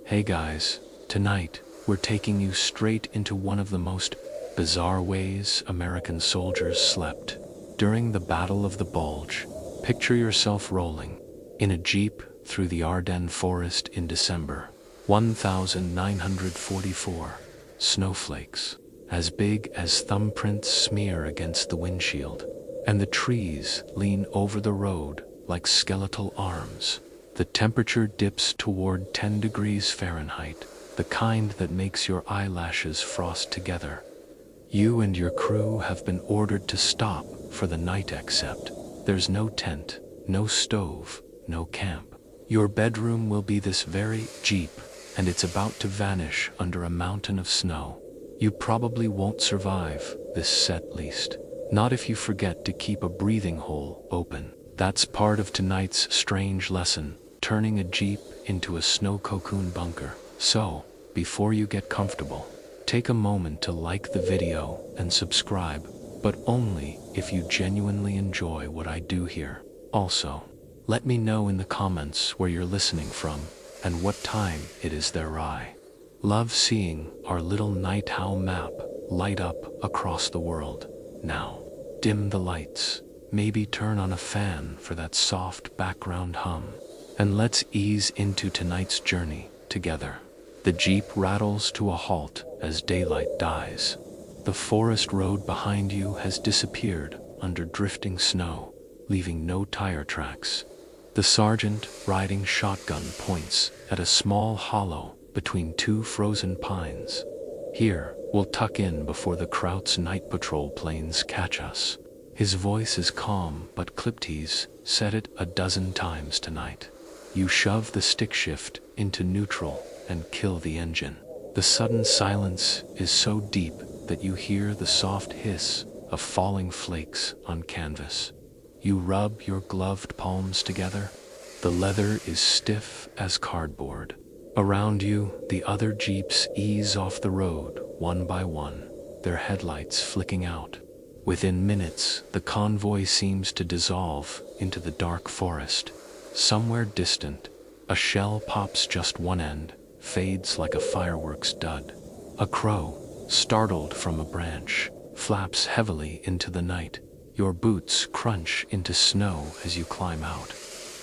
Hey guys, tonight we're taking you straight into one of the most bizarre ways American soldiers slept. During the Battle of the Bulge, picture yourself rolling in a jeep through the Ardennes forest in December. 1944. Snowflakes, as big as thumbprints, smear against the windshield, and the trees lean over the road like skeletal arms. The temperature dips toward 10 degrees Fahrenheit, the kind that makes your eyelashes frost together. You and your crew have been ordered to stop for the night, except there's no tent, no stove, no camp. Your bedroom will be this very jeep, and it's about to vanish under a mountain of snow. You probably won't survive this set list. Not if you forget to keep a breathing hole open. That's part of tonight's strange lesson, turning a jeep into a snow cocoon bunker. So, before you get comfortable, take a moment to like the video and subscribe, but only if you genuinely enjoy what I do here. Also, let me know in the comments where you're listening from and what time it is there. I love seeing our little night owl map light up across the world. Now, dim the lights, maybe turn on a fan for that soft background hum, and let's ease into tonight's journey together. The jeep rattles to a halt as daylight dies. The forest road behind you has disappeared under drifting snow, leaving no tire tracks. The sergeant riding shotgun points at a small hollow between two frozen pines. Here, we'll tuck in before the Kraut's night patrol planes catch us. His voice is calm but clipped. He's said it a dozen times tonight. You shove the stick shift into neutral and kill the engine. The sudden silence is so deep that you hear the soft hiss of falling flakes on canvas. You rub your gloved palms together. The leather is stiff as cardboard. Around you, the other jeeps ease off the road one by one, their headlights flicking out. Within minutes, the convoy seems to dissolve into the dark forest. Somewhere distant, a shell pops just one end, fades like a fireworks dud. A crow, startled from a branch, flaps heavily into the night. Your boots crunch into snow as you climb out.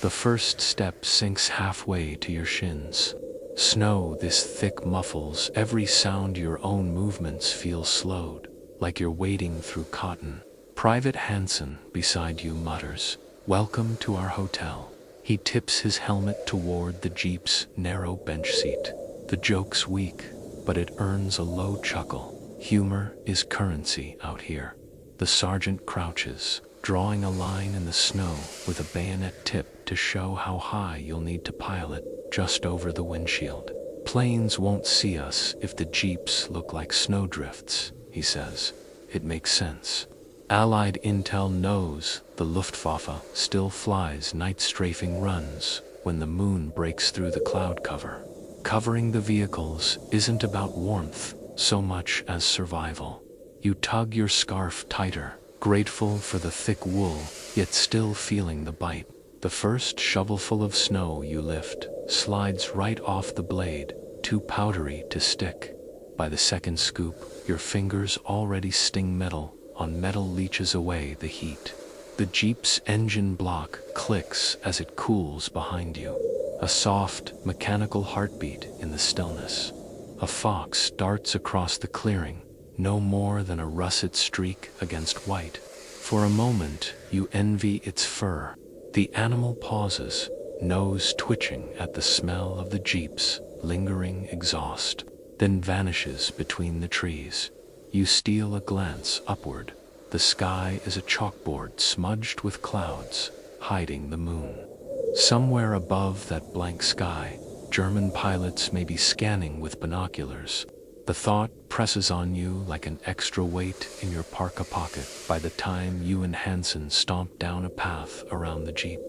The first step sinks halfway to your shins. Snow this thick muffles every sound. Your own movements feel slowed, like you're wading through cotton. Private Hansen beside you mutters, "Welcome to our hotel." He tips his helmet toward the jeep's narrow bench seat. The joke's weak, but it earns a low chuckle. Humor is currency out here. The sergeant crouches, drawing a line in the snow with a bayonet tip to show how high you'll need to pilot, just over the windshield. "Planes won't see us if the jeeps look like snowdrifts," he says. It makes sense. Allied intel knows the Luftwaffe still flies night strafing runs when the moon breaks through the cloud cover. Covering the vehicles isn't about warmth so much as survival. You tug your scarf tighter, grateful for the thick wool, yet still feeling the bite. The first shovelful of snow you lift slides right off the blade, too powdery to stick. By the second scoop, your fingers already sting metal on metal, leaches away the heat. The jeep's engine block clicks as it cools behind you. A soft, mechanical heartbeat in the stillness. A fox darts across the clearing, no more than a russet streak against white. For a moment, you envy its fur. The animal pauses, nose twitching at the smell of the jeep's lingering exhaust, then vanishes between the trees. You steal a glance upward. The sky is a chalkboard smudged with clouds, hiding the moon. Somewhere above that blank sky, German pilots may be scanning with binoculars. The thought presses on you like an extra weight in your parka pocket by the time you and Hansen stomp down a path around the jeep.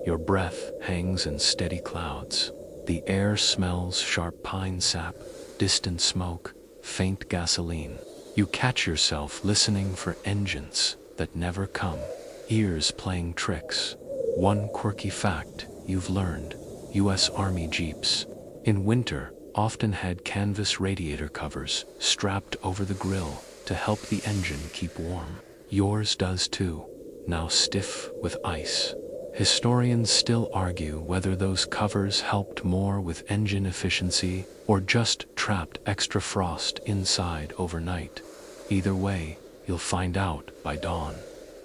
Your breath hangs in steady clouds. The air smells sharp pine sap, distant smoke, faint gasoline. You catch yourself listening for engines that never come, ears playing tricks. One quirky fact you've learned: U.S. Army jeeps in winter often had canvas radiator covers strapped over the grill to help the engine keep warm. Yours does too, now stiff with ice. Historians still argue whether those covers helped more with engine efficiency or just trapped extra frost inside overnight. Either way, you'll find out by dawn.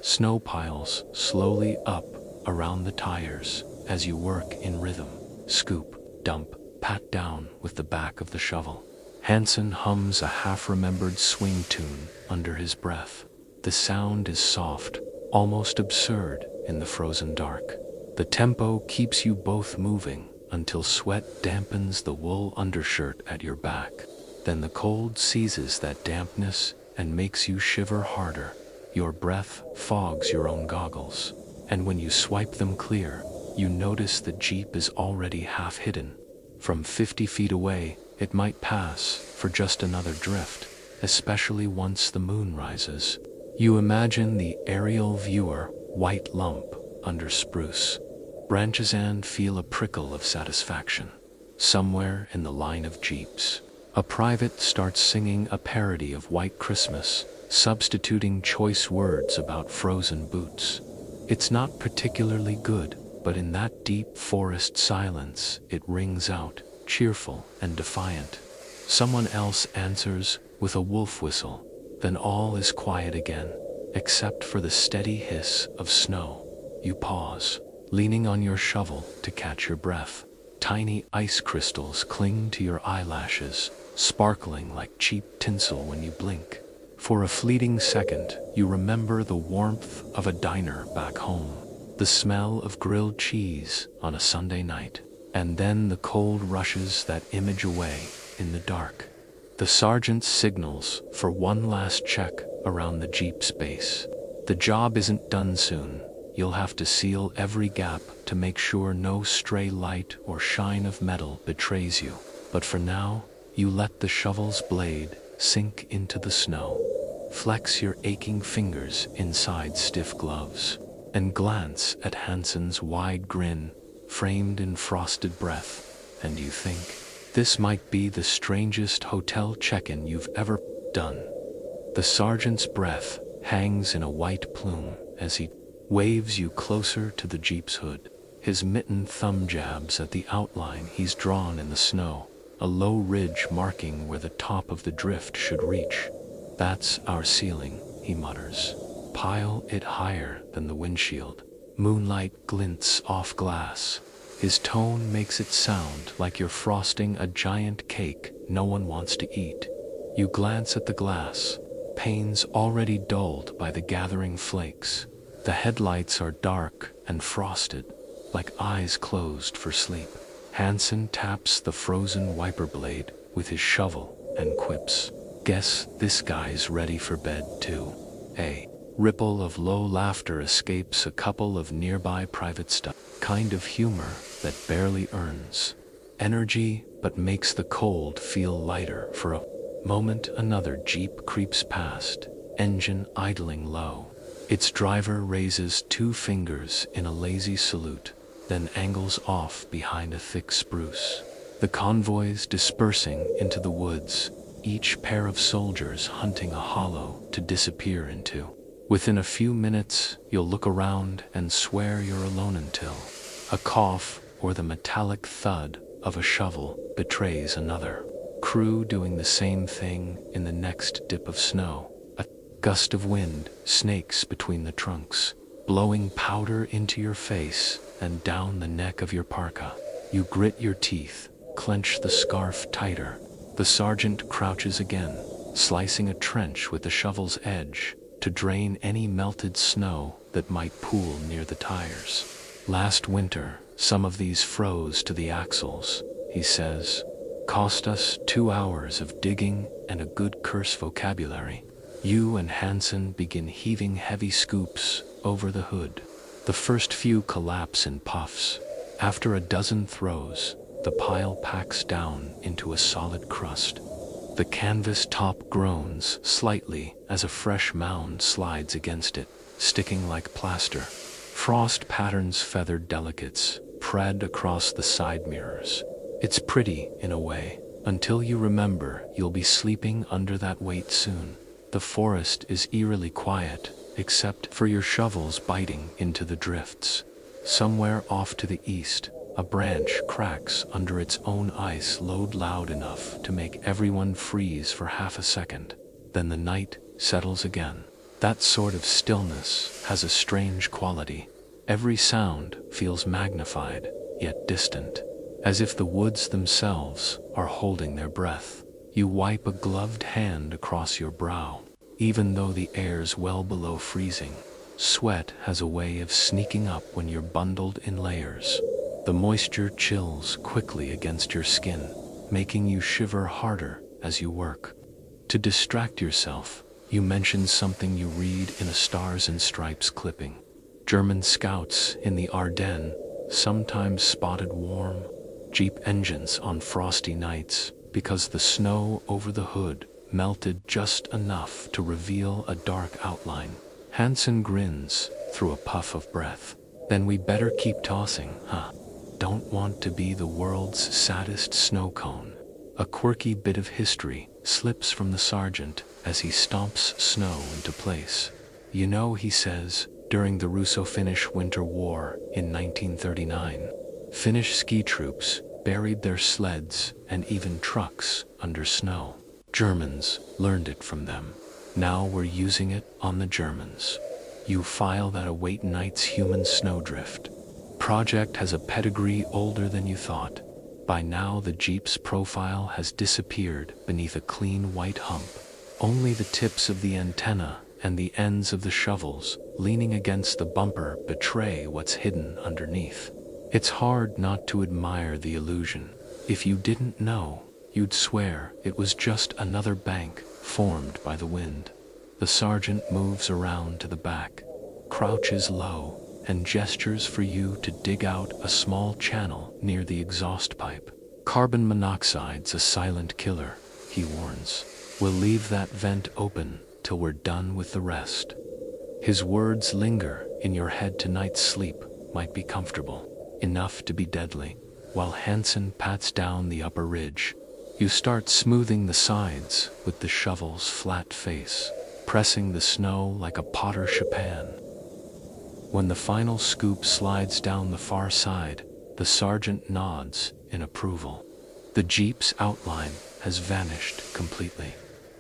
Snow piles slowly up around the tires as you work in rhythm. Scoop, dump, pat down with the back of the shovel. Hansen hums a half-remembered swing tune under his breath. The sound is soft, almost absurd in the frozen dark. The tempo keeps you both moving until sweat dampens the wool undershirt at your back. Then the cold seizes that dampness and makes you shiver harder. Your breath fogs your own goggles, and when you swipe them clear, you notice the Jeep is already half hidden. From 50 feet away, it might pass for just another drift, especially once the moon rises. You imagine the aerial viewer, white lump under spruce branches, and feel a prickle of satisfaction. Somewhere in the line of Jeeps, a private starts singing a parody of White Christmas, substituting choice words about frozen boots. It's not particularly good, but in that deep forest silence, it rings out, cheerful and defiant. Someone else answers with a wolf whistle. Then all is quiet again, except for the steady hiss of snow. You pause, leaning on your shovel to catch your breath. Tiny ice crystals cling to your eyelashes, sparkling like cheap tinsel when you blink. For a fleeting second, you remember the warmth of a diner back home, the smell of grilled cheese on a Sunday night, and then the cold rushes that image away in the dark. The sergeant signals for one last check around the Jeep's base. The job isn't done soon. You'll have to seal every gap to make sure no stray light or shine of metal betrays you. But for now, you let the shovel's blade sink into the snow. Flex your aching fingers inside stiff gloves, and glance at Hansen's wide grin, framed in frosted breath, and you think, this might be the strangest hotel check-in you've ever done. The sergeant's breath hangs in a white plume as he waves you closer to the Jeep's hood. His mittened thumb jabs at the outline he's drawn in the snow, a low ridge marking where the top of the drift should reach. That's our ceiling, he mutters. Pile it higher than the windshield. Moonlight glints off glass. His tone makes it sound like you're frosting a giant cake no one wants to eat. You glance at the glass, panes already dulled by the gathering flakes. The headlights are dark and frosted, like eyes closed for sleep. Hansen taps the frozen wiper blade with his shovel and quips, "Guess this guy's ready for bed too." A ripple of low laughter escapes a couple of nearby private stuff. Kind of humor that barely earns energy but makes the cold feel lighter for a moment. Another Jeep creeps past, engine idling low. Its driver raises 2 fingers in a lazy salute, then angles off behind a thick spruce. The convoy's dispersing into the woods, each pair of soldiers hunting a hollow to disappear into. Within a few minutes, you'll look around and swear you're alone until a cough or the metallic thud of a shovel betrays another crew doing the same thing in the next dip of snow. A gust of wind snakes between the trunks, blowing powder into your face and down the neck of your parka. You grit your teeth, clench the scarf tighter. The sergeant crouches again, slicing a trench with the shovel's edge to drain any melted snow that might pool near the tires. Last winter, some of these froze to the axles, he says. Cost us 2 hours of digging and a good curse vocabulary. You and Hansen begin heaving heavy scoops over the hood. The first few collapse in puffs. After a dozen throws, the pile packs down into a solid crust. The canvas top groans slightly as a fresh mound slides against it, sticking like plaster. Frost patterns feathered delicates, pred across the side mirrors. It's pretty, in a way, until you remember you'll be sleeping under that weight soon. The forest is eerily quiet, except for your shovels biting into the drifts. Somewhere off to the east, a branch cracks under its own ice load loud enough to make everyone freeze for half a second. Then the night settles again. That sort of stillness has a strange quality. Every sound feels magnified, yet distant, as if the woods themselves are holding their breath. You wipe a gloved hand across your brow. Even though the air's well below freezing, sweat has a way of sneaking up when you're bundled in layers. The moisture chills quickly against your skin, making you shiver harder as you work. To distract yourself, you mention something you read in a Stars and Stripes clipping. German scouts in the Ardennes sometimes spotted warm Jeep engines on frosty nights because the snow over the hood melted just enough to reveal a dark outline. Hansen grins through a puff of breath. Then we better keep tossing, huh? Don't want to be the world's saddest snow cone. A quirky bit of history slips from the sergeant as he stomps snow into place. You know, he says, during the Russo-Finnish Winter War in 1939, Finnish ski troops buried their sleds and even trucks under snow. Germans learned it from them. Now we're using it on the Germans. You file that await night's human snowdrift. Project has a pedigree older than you thought. By now the Jeep's profile has disappeared beneath a clean white hump. Only the tips of the antenna and the ends of the shovels leaning against the bumper betray what's hidden underneath. It's hard not to admire the illusion. If you didn't know, you'd swear it was just another bank formed by the wind. The sergeant moves around to the back, crouches low, and gestures for you to dig out a small channel near the exhaust pipe. Carbon monoxide's a silent killer, he warns. We'll leave that vent open till we're done with the rest. His words linger in your head. Tonight's sleep might be comfortable, enough to be deadly. While Hansen pats down the upper ridge, you start smoothing the sides with the shovel's flat face, pressing the snow like a Potter Chopin. When the final scoop slides down the far side, the sergeant nods in approval. The Jeep's outline has vanished completely.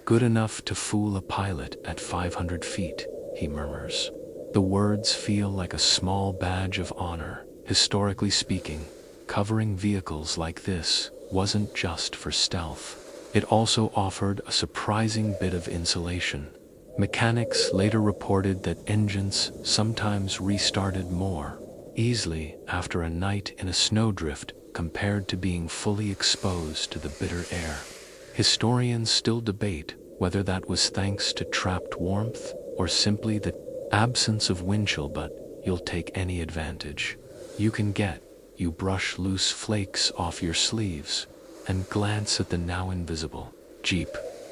Good enough to fool a pilot at 500 feet, he murmurs. The words feel like a small badge of honor. Historically speaking, covering vehicles like this wasn't just for stealth. It also offered a surprising bit of insulation. Mechanics later reported that engines sometimes restarted more easily after a night in a snowdrift compared to being fully exposed to the bitter air. Historians still debate whether that was thanks to trapped warmth or simply the absence of wind chill, but you'll take any advantage you can get. You brush loose flakes off your sleeves and glance at the now invisible Jeep.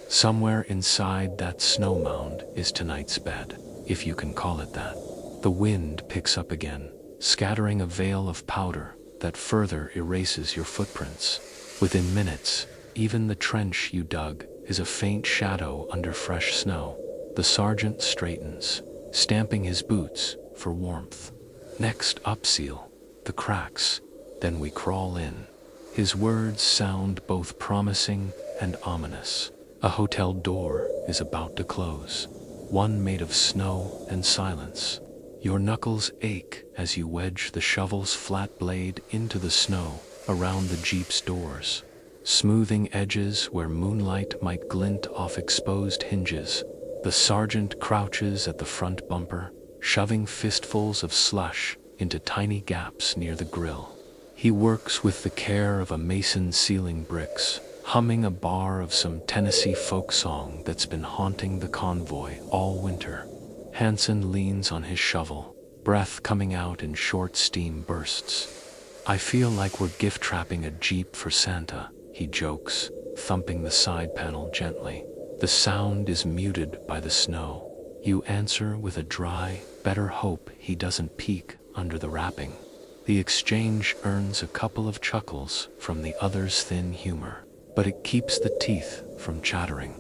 Somewhere inside that snow mound is tonight's bed, if you can call it that. The wind picks up again, scattering a veil of powder that further erases your footprints. Within minutes, even the trench you dug is a faint shadow under fresh snow. The sergeant straightens, stamping his boots for warmth. Next upseal, the cracks, then we crawl in. His words sound both promising and ominous. A hotel door is about to close, one made of snow and silence. Your knuckles ache as you wedge the shovel's flat blade into the snow around the Jeep's doors, smoothing edges where moonlight might glint off exposed hinges. The sergeant crouches at the front bumper, shoving fistfuls of slush into tiny gaps near the grill. He works with the care of a mason sealing bricks, humming a bar of some Tennessee folk song that's been haunting the convoy all winter. Hansen leans on his shovel, breath coming out in short steam bursts. I feel like we're gift trapping a Jeep for Santa, he jokes, thumping the side panel gently. The sound is muted by the snow. You answer with a dry, better hope he doesn't peek under the wrapping. The exchange earns a couple of chuckles from the other's thin humor, but it keeps the teeth from chattering.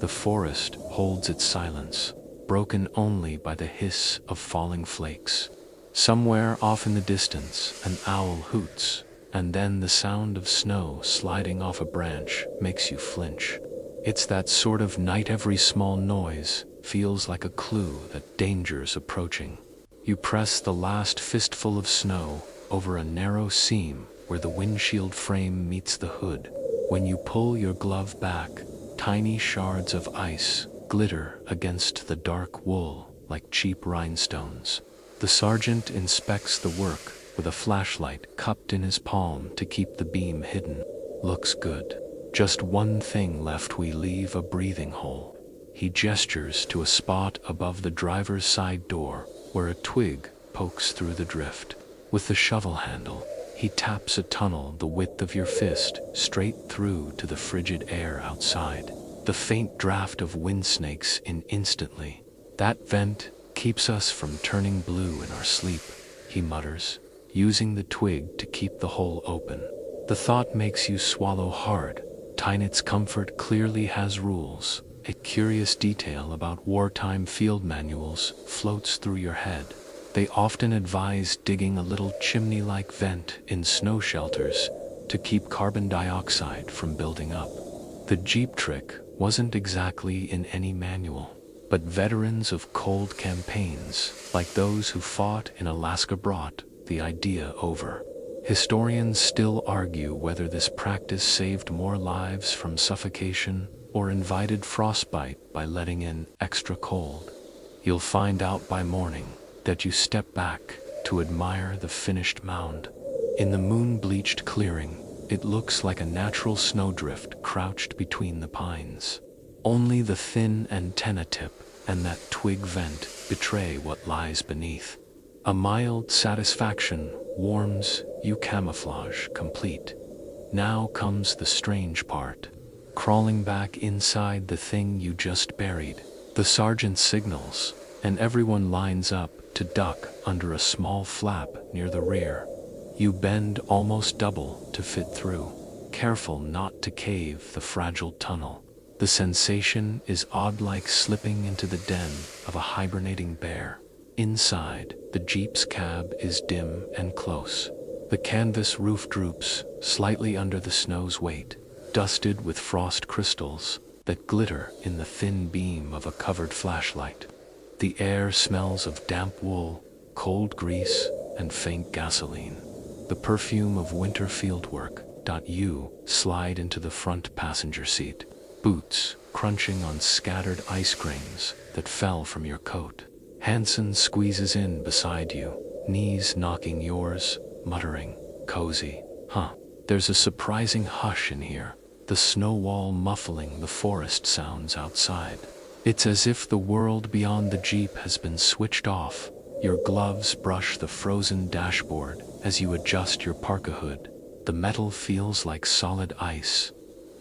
The forest holds its silence, broken only by the hiss of falling flakes. Somewhere off in the distance, an owl hoots, and then the sound of snow sliding off a branch makes you flinch. It's that sort of night every small noise feels like a clue that danger's approaching. You press the last fistful of snow over a narrow seam where the windshield frame meets the hood. When you pull your glove back, tiny shards of ice glitter against the dark wool like cheap rhinestones. The sergeant inspects the work with a flashlight cupped in his palm to keep the beam hidden. Looks good. Just one thing left, we leave a breathing hole. He gestures to a spot above the driver's side door where a twig pokes through the drift. With the shovel handle, he taps a tunnel the width of your fist straight through to the frigid air outside. The faint draft of wind snakes in instantly. That vent keeps us from turning blue in our sleep, he mutters, using the twig to keep the hole open. The thought makes you swallow hard. Tynet's comfort clearly has rules. A curious detail about wartime field manuals floats through your head. They often advise digging a little chimney-like vent in snow shelters to keep carbon dioxide from building up. The Jeep trick wasn't exactly in any manual, but veterans of cold campaigns, like those who fought in Alaska, brought the idea over. Historians still argue whether this practice saved more lives from suffocation or invited frostbite by letting in extra cold. You'll find out by morning that you step back to admire the finished mound. In the moon-bleached clearing, it looks like a natural snowdrift crouched between the pines. Only the thin antenna tip and that twig vent betray what lies beneath. A mild satisfaction warms you, camouflage complete. Now comes the strange part. Crawling back inside the thing you just buried. The sergeant signals, and everyone lines up to duck under a small flap near the rear. You bend almost double to fit through, careful not to cave the fragile tunnel. The sensation is odd, like slipping into the den of a hibernating bear. Inside, the Jeep's cab is dim and close. The canvas roof droops slightly under the snow's weight, dusted with frost crystals that glitter in the thin beam of a covered flashlight. The air smells of damp wool, cold grease, and faint gasoline. The perfume of winter fieldwork. You slide into the front passenger seat, boots crunching on scattered ice grains that fell from your coat. Hansen squeezes in beside you, knees knocking yours, muttering, "Cozy, huh?" There's a surprising hush in here, the snow wall muffling the forest sounds outside. It's as if the world beyond the Jeep has been switched off. Your gloves brush the frozen dashboard as you adjust your parka hood. The metal feels like solid ice.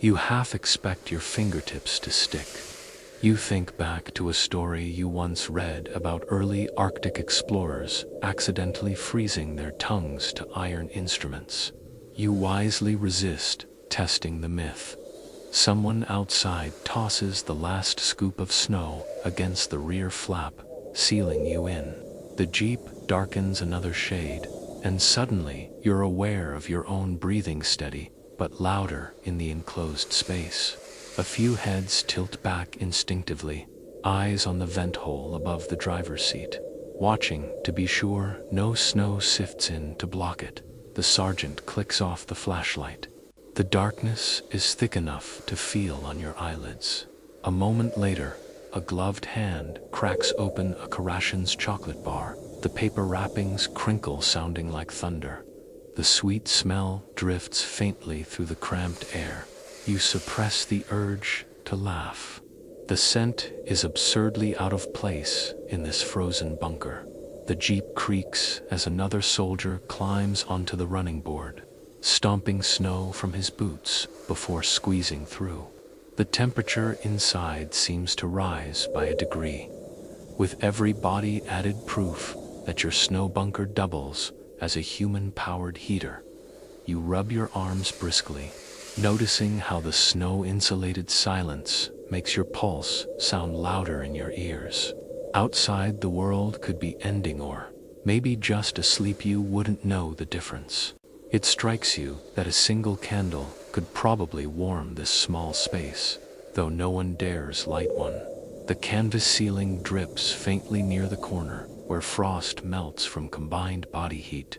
You half expect your fingertips to stick. You think back to a story you once read about early Arctic explorers accidentally freezing their tongues to iron instruments. You wisely resist testing the myth. Someone outside tosses the last scoop of snow against the rear flap, sealing you in. The Jeep darkens another shade, and suddenly you're aware of your own breathing, steady but louder in the enclosed space. A few heads tilt back instinctively, eyes on the vent hole above the driver's seat, watching to be sure no snow sifts in to block it. The sergeant clicks off the flashlight. The darkness is thick enough to feel on your eyelids. A moment later, a gloved hand cracks open a Karashin's chocolate bar. The paper wrappings crinkle, sounding like thunder. The sweet smell drifts faintly through the cramped air. You suppress the urge to laugh. The scent is absurdly out of place in this frozen bunker. The Jeep creaks as another soldier climbs onto the running board, stomping snow from his boots before squeezing through. The temperature inside seems to rise by a degree, with every body added proof that your snow bunker doubles as a human-powered heater. You rub your arms briskly, noticing how the snow-insulated silence makes your pulse sound louder in your ears. Outside, the world could be ending or maybe just asleep. You wouldn't know the difference. It strikes you that a single candle could probably warm this small space, though no one dares light one. The canvas ceiling drips faintly near the corner, where frost melts from combined body heat.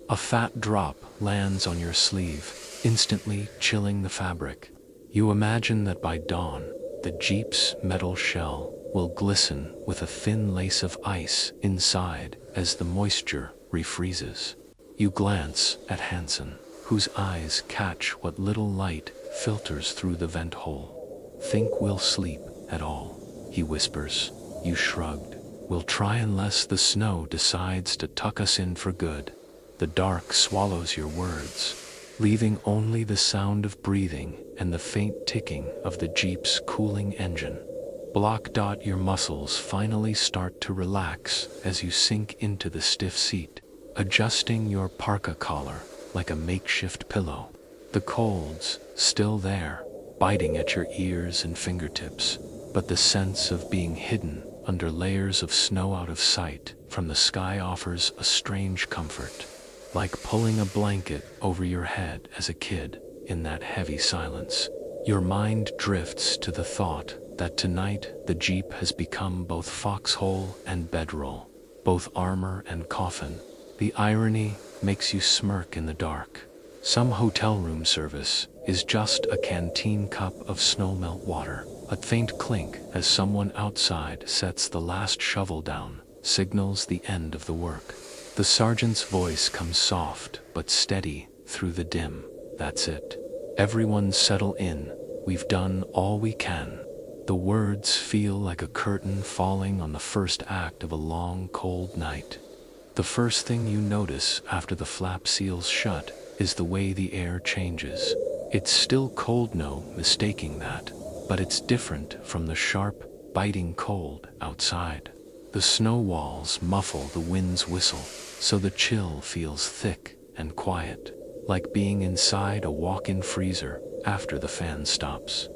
A fat drop lands on your sleeve, instantly chilling the fabric. You imagine that by dawn, the Jeep's metal shell will glisten with a thin lace of ice inside as the moisture refreezes. You glance at Hansen, whose eyes catch what little light filters through the vent hole. "Think we'll sleep at all?" he whispers. You shrugged. "We'll try unless the snow decides to tuck us in for good." The dark swallows your words, leaving only the sound of breathing and the faint ticking of the Jeep's cooling engine. Your muscles finally start to relax as you sink into the stiff seat, adjusting your parka collar like a makeshift pillow. The cold's still there, biting at your ears and fingertips, but the sense of being hidden under layers of snow out of sight from the sky offers a strange comfort, like pulling a blanket over your head as a kid in that heavy silence. Your mind drifts to the thought that tonight the Jeep has become both foxhole and bedroll, both armor and coffin. The irony makes you smirk in the dark. Some hotel room service is just a canteen cup of snowmelt water. A faint clink as someone outside sets the last shovel down signals the end of the work. The sergeant's voice comes soft but steady through the dim. "That's it. Everyone settle in. We've done all we can." The words feel like a curtain falling on the first act of a long, cold night. The first thing you notice after the flap seals shut is the way the air changes. It's still cold, no mistaking that, but it's different from the sharp, biting cold outside. The snow walls muffle the wind's whistle, so the chill feels thick and quiet, like being inside a walk-in freezer after the fan stops.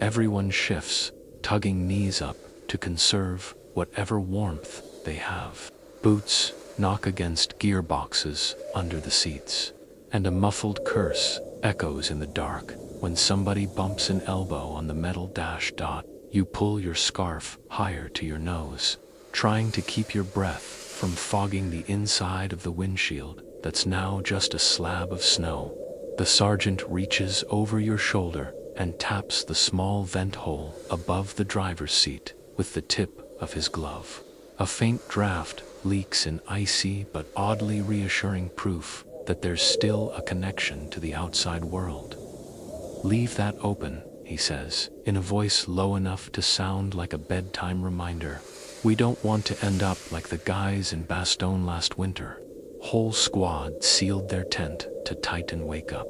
Everyone shifts, tugging knees up to conserve whatever warmth they have. Boots knock against gearboxes under the seats, and a muffled curse echoes in the dark when somebody bumps an elbow on the metal dash. You pull your scarf higher to your nose, trying to keep your breath from fogging the inside of the windshield that's now just a slab of snow. The sergeant reaches over your shoulder and taps the small vent hole above the driver's seat with the tip of his glove. A faint draft leaks in icy but oddly reassuring proof that there's still a connection to the outside world. "Leave that open," he says, in a voice low enough to sound like a bedtime reminder. "We don't want to end up like the guys in Bastogne last winter." Whole squad sealed their tent to tighten wake up.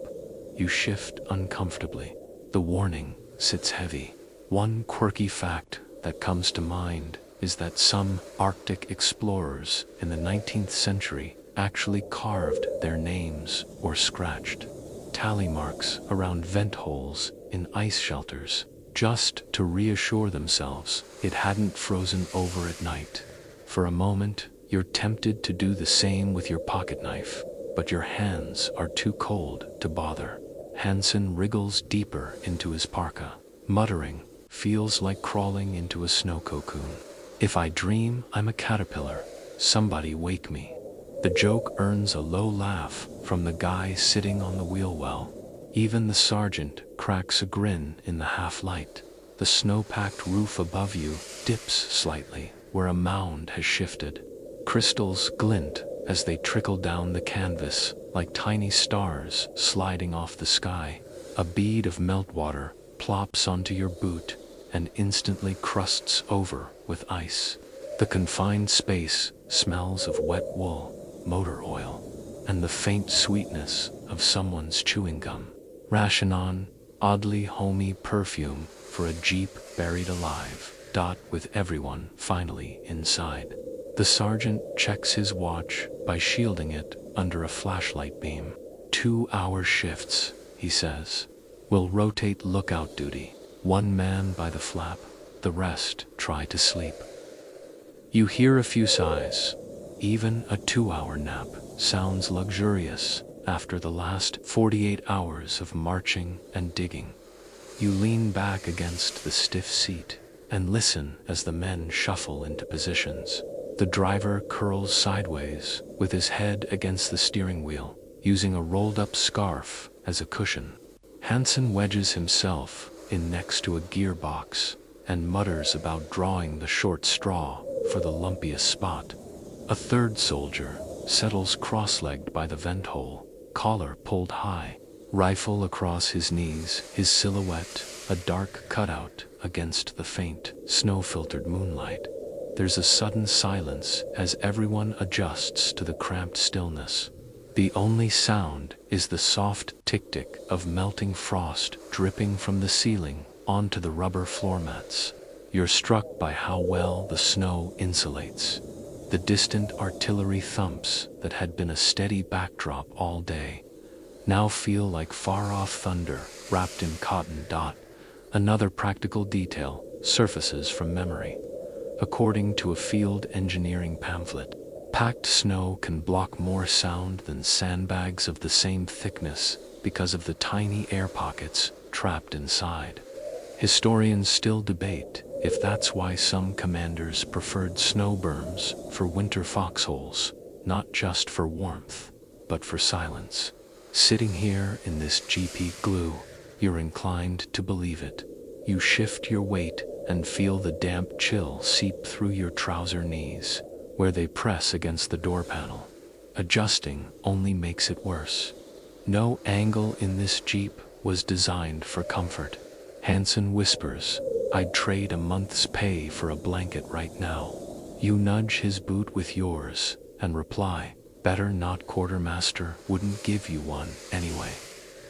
You shift uncomfortably. The warning sits heavy. One quirky fact that comes to mind is that some Arctic explorers in the 19th century actually carved their names or scratched tally marks around vent holes in ice shelters, just to reassure themselves it hadn't frozen over at night. For a moment, you're tempted to do the same with your pocket knife, but your hands are too cold to bother. Hansen wriggles deeper into his parka, muttering, "Feels like crawling into a snow cocoon. If I dream I'm a caterpillar, somebody wake me." The joke earns a low laugh from the guy sitting on the wheel well. Even the sergeant cracks a grin in the half-light. The snow-packed roof above you dips slightly, where a mound has shifted. Crystals glint as they trickle down the canvas, like tiny stars sliding off the sky. A bead of meltwater plops onto your boot and instantly crusts over with ice. The confined space smells of wet wool, motor oil, and the faint sweetness of someone's chewing gum. Ration, oddly homey perfume for a Jeep buried alive. With everyone finally inside. The sergeant checks his watch by shielding it under a flashlight beam. 2-hour shifts, he says. We'll rotate lookout duty. One man by the flap, the rest try to sleep. You hear a few sighs. Even a 2-hour nap sounds luxurious after the last 48 hours of marching and digging. You lean back against the stiff seat and listen as the men shuffle into positions. The driver curls sideways with his head against the steering wheel, using a rolled-up scarf as a cushion. Hansen wedges himself in next to a gearbox and mutters about drawing the short straw for the lumpiest spot. A third soldier settles cross-legged by the vent hole, collar pulled high, rifle across his knees, his silhouette a dark cutout against the faint, snow-filtered moonlight. There's a sudden silence as everyone adjusts to the cramped stillness. The only sound is the soft tick-tick of melting frost dripping from the ceiling onto the rubber floor mats. You're struck by how well the snow insulates. The distant artillery thumps that had been a steady backdrop all day now feel like far-off thunder wrapped in cotton. Another practical detail surfaces from memory. According to a field engineering pamphlet, packed snow can block more sound than sandbags of the same thickness because of the tiny air pockets trapped inside. Historians still debate if that's why some commanders preferred snow berms for winter foxholes, not just for warmth, but for silence. Sitting here in this GP glue, you're inclined to believe it. You shift your weight and feel the damp chill seep through your trouser knees, where they press against the door panel. Adjusting only makes it worse. No angle in this Jeep was designed for comfort. Hansen whispers, "I'd trade a month's pay for a blanket right now." You nudge his boot with yours and reply, "Better not, quartermaster wouldn't give you one anyway."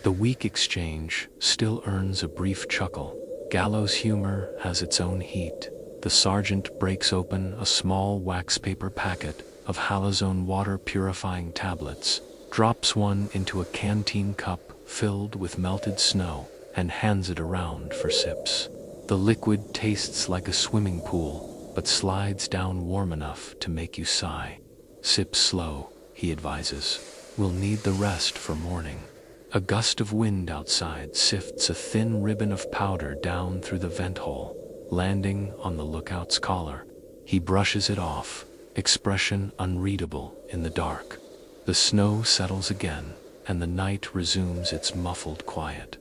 The weak exchange still earns a brief chuckle. Gallows humor has its own heat. The sergeant breaks open a small wax paper packet of halazone water purifying tablets, drops one into a canteen cup filled with melted snow, and hands it around for sips. The liquid tastes like a swimming pool, but slides down warm enough to make you sigh. "Sip slow," he advises. "We'll need the rest for morning." A gust of wind outside sifts a thin ribbon of powder down through the vent hole, landing on the lookout's collar. He brushes it off, expression unreadable in the dark. The snow settles again, and the night resumes its muffled quiet.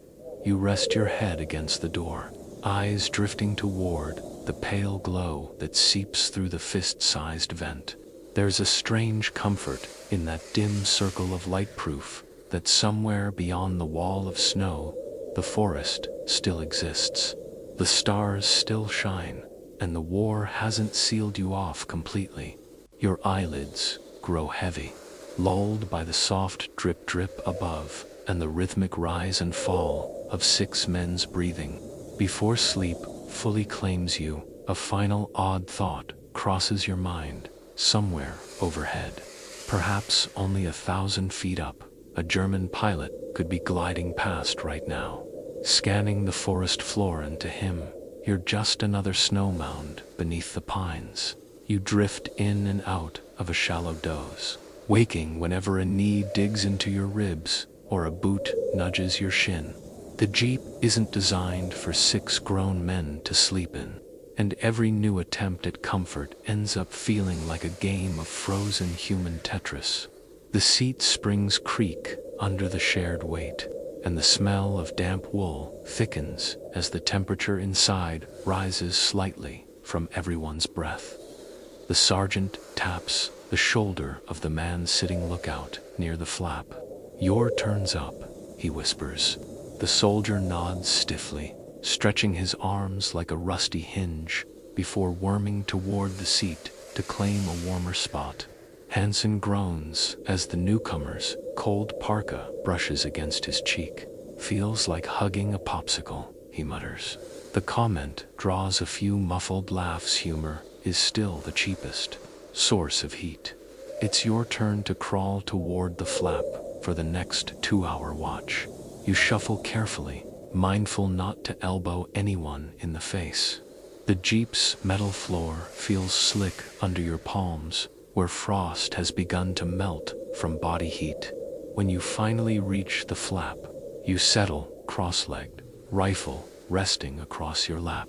You rest your head against the door, eyes drifting toward the pale glow that seeps through the fist-sized vent. There's a strange comfort in that dim circle of light-proof that somewhere beyond the wall of snow, the forest still exists. The stars still shine, and the war hasn't sealed you off completely. Your eyelids grow heavy, lulled by the soft drip-drip above and the rhythmic rise and fall of 6 men's breathing. Before sleep fully claims you, a final odd thought crosses your mind. Somewhere overhead, perhaps only 1,000 feet up, a German pilot could be gliding past right now, scanning the forest floor, and to him, you're just another snow mound beneath the pines. You drift in and out of a shallow doze, waking whenever a knee digs into your ribs or a boot nudges your shin. The Jeep isn't designed for 6 grown men to sleep in, and every new attempt at comfort ends up feeling like a game of frozen human Tetris. The seat springs creak under the shared weight, and the smell of damp wool thickens as the temperature inside rises slightly from everyone's breath. The sergeant taps the shoulder of the man sitting lookout near the flap. "Your turn's up," he whispers. The soldier nods stiffly, stretching his arms like a rusty hinge before worming toward the seat to claim a warmer spot. Hansen groans as the newcomer's cold parka brushes against his cheek. "Feels like hugging a popsicle," he mutters. The comment draws a few muffled laughs. Humor is still the cheapest. source of heat. It's your turn to crawl toward the flap for the next 2-hour watch. You shuffle carefully, mindful not to elbow anyone in the face. The Jeep's metal floor feels slick under your palms, where frost has begun to melt from body heat. When you finally reach the flap, you settle cross-legged, rifle resting across your lap.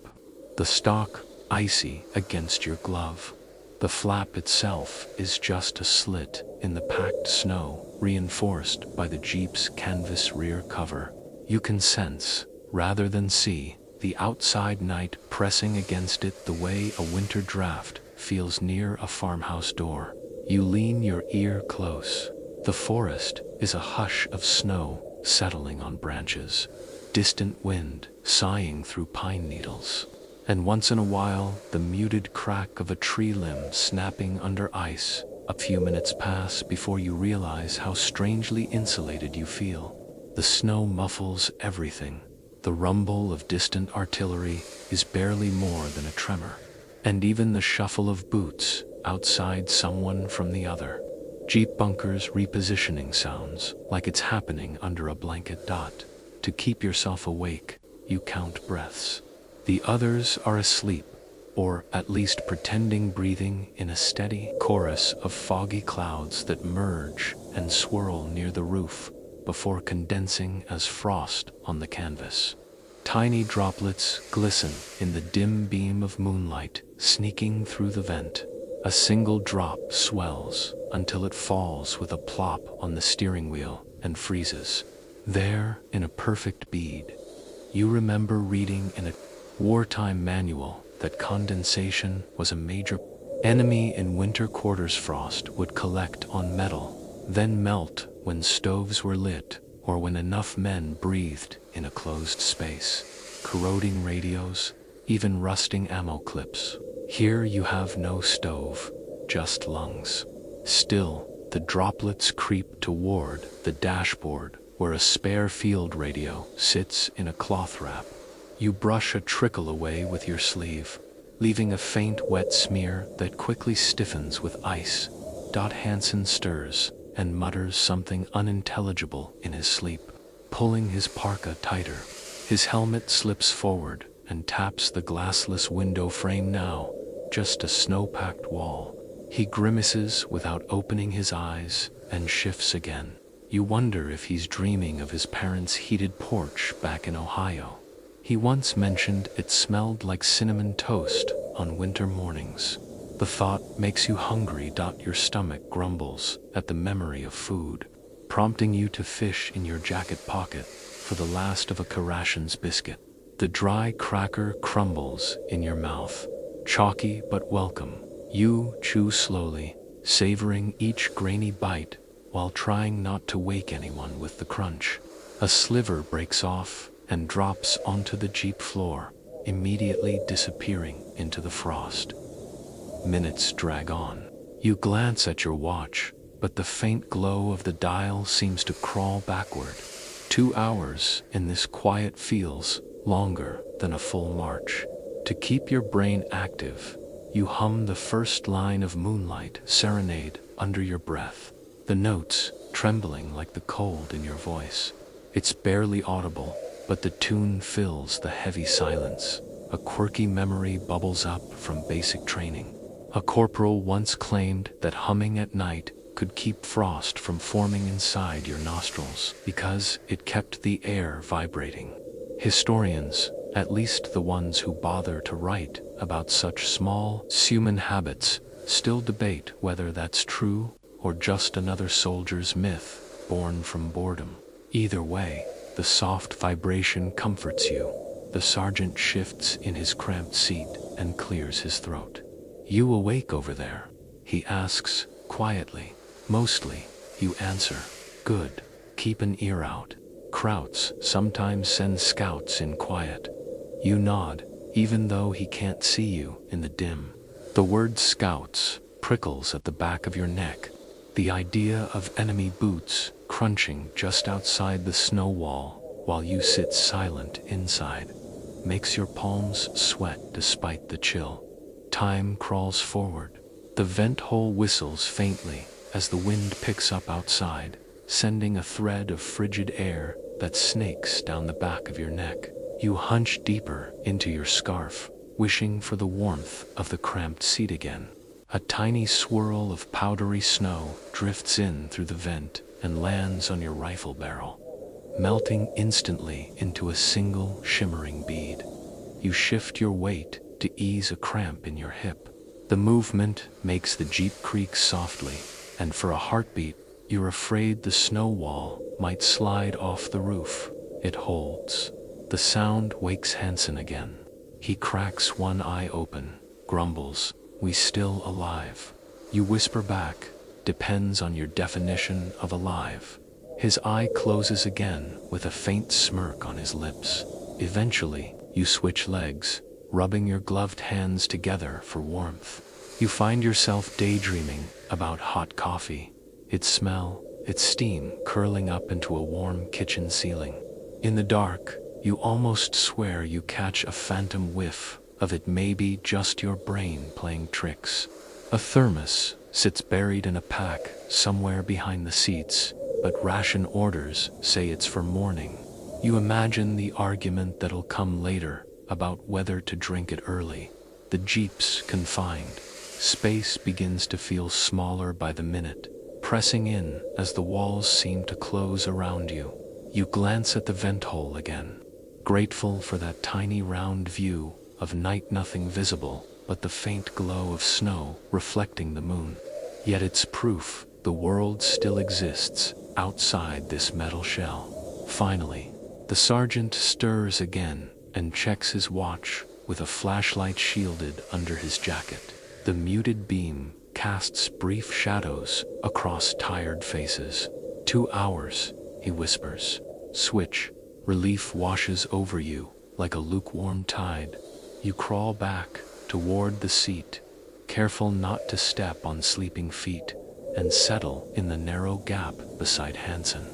The stock icy against your glove. The flap itself is just a slit in the packed snow, reinforced by the Jeep's canvas rear cover. You can sense, rather than see, the outside night pressing against it the way a winter draft feels near a farmhouse door. You lean your ear close. The forest is a hush of snow settling on branches, distant wind sighing through pine needles, and once in a while the muted crack of a tree limb snapping under ice. A few minutes pass before you realize how strangely insulated you feel. The snow muffles everything. The rumble of distant artillery is barely more than a tremor, and even the shuffle of boots outside someone from the other. Jeep bunkers repositioning sounds like it's happening under a blanket dot. To keep yourself awake, you count breaths. The others are asleep, or at least pretending, breathing in a steady chorus of foggy clouds that merge and swirl near the roof before condensing as frost on the canvas. Tiny droplets glisten in the dim beam of moonlight sneaking through the vent. A single drop swells until it falls with a plop on the steering wheel and freezes. There, in a perfect bead. You remember reading in a wartime manual that condensation was a major enemy in winter quarters. Frost would collect on metal, then melt when stoves were lit or when enough men breathed in a closed space, corroding radios, even rusting ammo clips. Here you have no stove, just lungs. Still, the droplets creep toward the dashboard where a spare field radio sits in a cloth wrap. You brush a trickle away with your sleeve, leaving a faint wet smear that quickly stiffens with ice. Hansen stirs and mutters something unintelligible in his sleep, pulling his parka tighter. His helmet slips forward and taps the glassless window frame. Now just a snow-packed wall. He grimaces without opening his eyes and shifts again. You wonder if he's dreaming of his parents' heated porch back in Ohio. He once mentioned it smelled like cinnamon toast on winter mornings. The thought makes you hungry. Your stomach grumbles at the memory of food, prompting you to fish in your jacket pocket for the last of a rations biscuit. The dry cracker crumbles in your mouth, chalky but welcome. You chew slowly, savoring each grainy bite while trying not to wake anyone with the crunch. A sliver breaks off and drops onto the Jeep floor, immediately disappearing into the frost. Minutes drag on. You glance at your watch, but the faint glow of the dial seems to crawl backward. 2 hours in this quiet feels longer than a full march. To keep your brain active, you hum the first line of Moonlight Serenade under your breath, the notes trembling like the cold in your voice. It's barely audible, but the tune fills the heavy silence. A quirky memory bubbles up from basic training. A corporal once claimed that humming at night could keep frost from forming inside your nostrils because it kept the air vibrating. Historians, at least the ones who bother to write about such small human habits, still debate whether that's true or just another soldier's myth born from boredom. Either way, the soft vibration comforts you. The sergeant shifts in his cramped seat and clears his throat. "You awake over there?" he asks, quietly. "Mostly," you answer. "Good. Keep an ear out. Krauts sometimes sends scouts in quiet." You nod, even though he can't see you in the dim. The word scouts prickles at the back of your neck. The idea of enemy boots crunching just outside the snow wall while you sit silent inside makes your palms sweat despite the chill. Time crawls forward. The vent hole whistles faintly as the wind picks up outside, sending a thread of frigid air that snakes down the back of your neck. You hunch deeper into your scarf, wishing for the warmth of the cramped seat again. A tiny swirl of powdery snow drifts in through the vent and lands on your rifle barrel, melting instantly into a single shimmering bead. You shift your weight to ease a cramp in your hip. The movement makes the Jeep creak softly, and for a heartbeat, you're afraid the snow wall might slide off the roof. It holds. The sound wakes Hansen again. He cracks one eye open, grumbles, "We still alive?" You whisper back, "Depends on your definition of alive." His eye closes again with a faint smirk on his lips. Eventually, you switch legs, rubbing your gloved hands together for warmth. You find yourself daydreaming about hot coffee, its smell, its steam curling up into a warm kitchen ceiling. In the dark, you almost swear you catch a phantom whiff of it, maybe just your brain playing tricks. A thermos sits buried in a pack somewhere behind the seats, but ration orders say it's for morning. You imagine the argument that'll come later about whether to drink it early. The Jeep's confined. Space begins to feel smaller by the minute, pressing in as the walls seem to close around you. You glance at the vent hole again, grateful for that tiny round view of night, nothing visible but the faint glow of snow reflecting the moon. Yet it's proof the world still exists outside this metal shell. Finally, the sergeant stirs again and checks his watch with a flashlight shielded under his jacket. The muted beam casts brief shadows across tired faces. 2 hours, he whispers. Switch. Relief washes over you like a lukewarm tide. You crawl back toward the seat, careful not to step on sleeping feet, and settle in the narrow gap beside Hansen.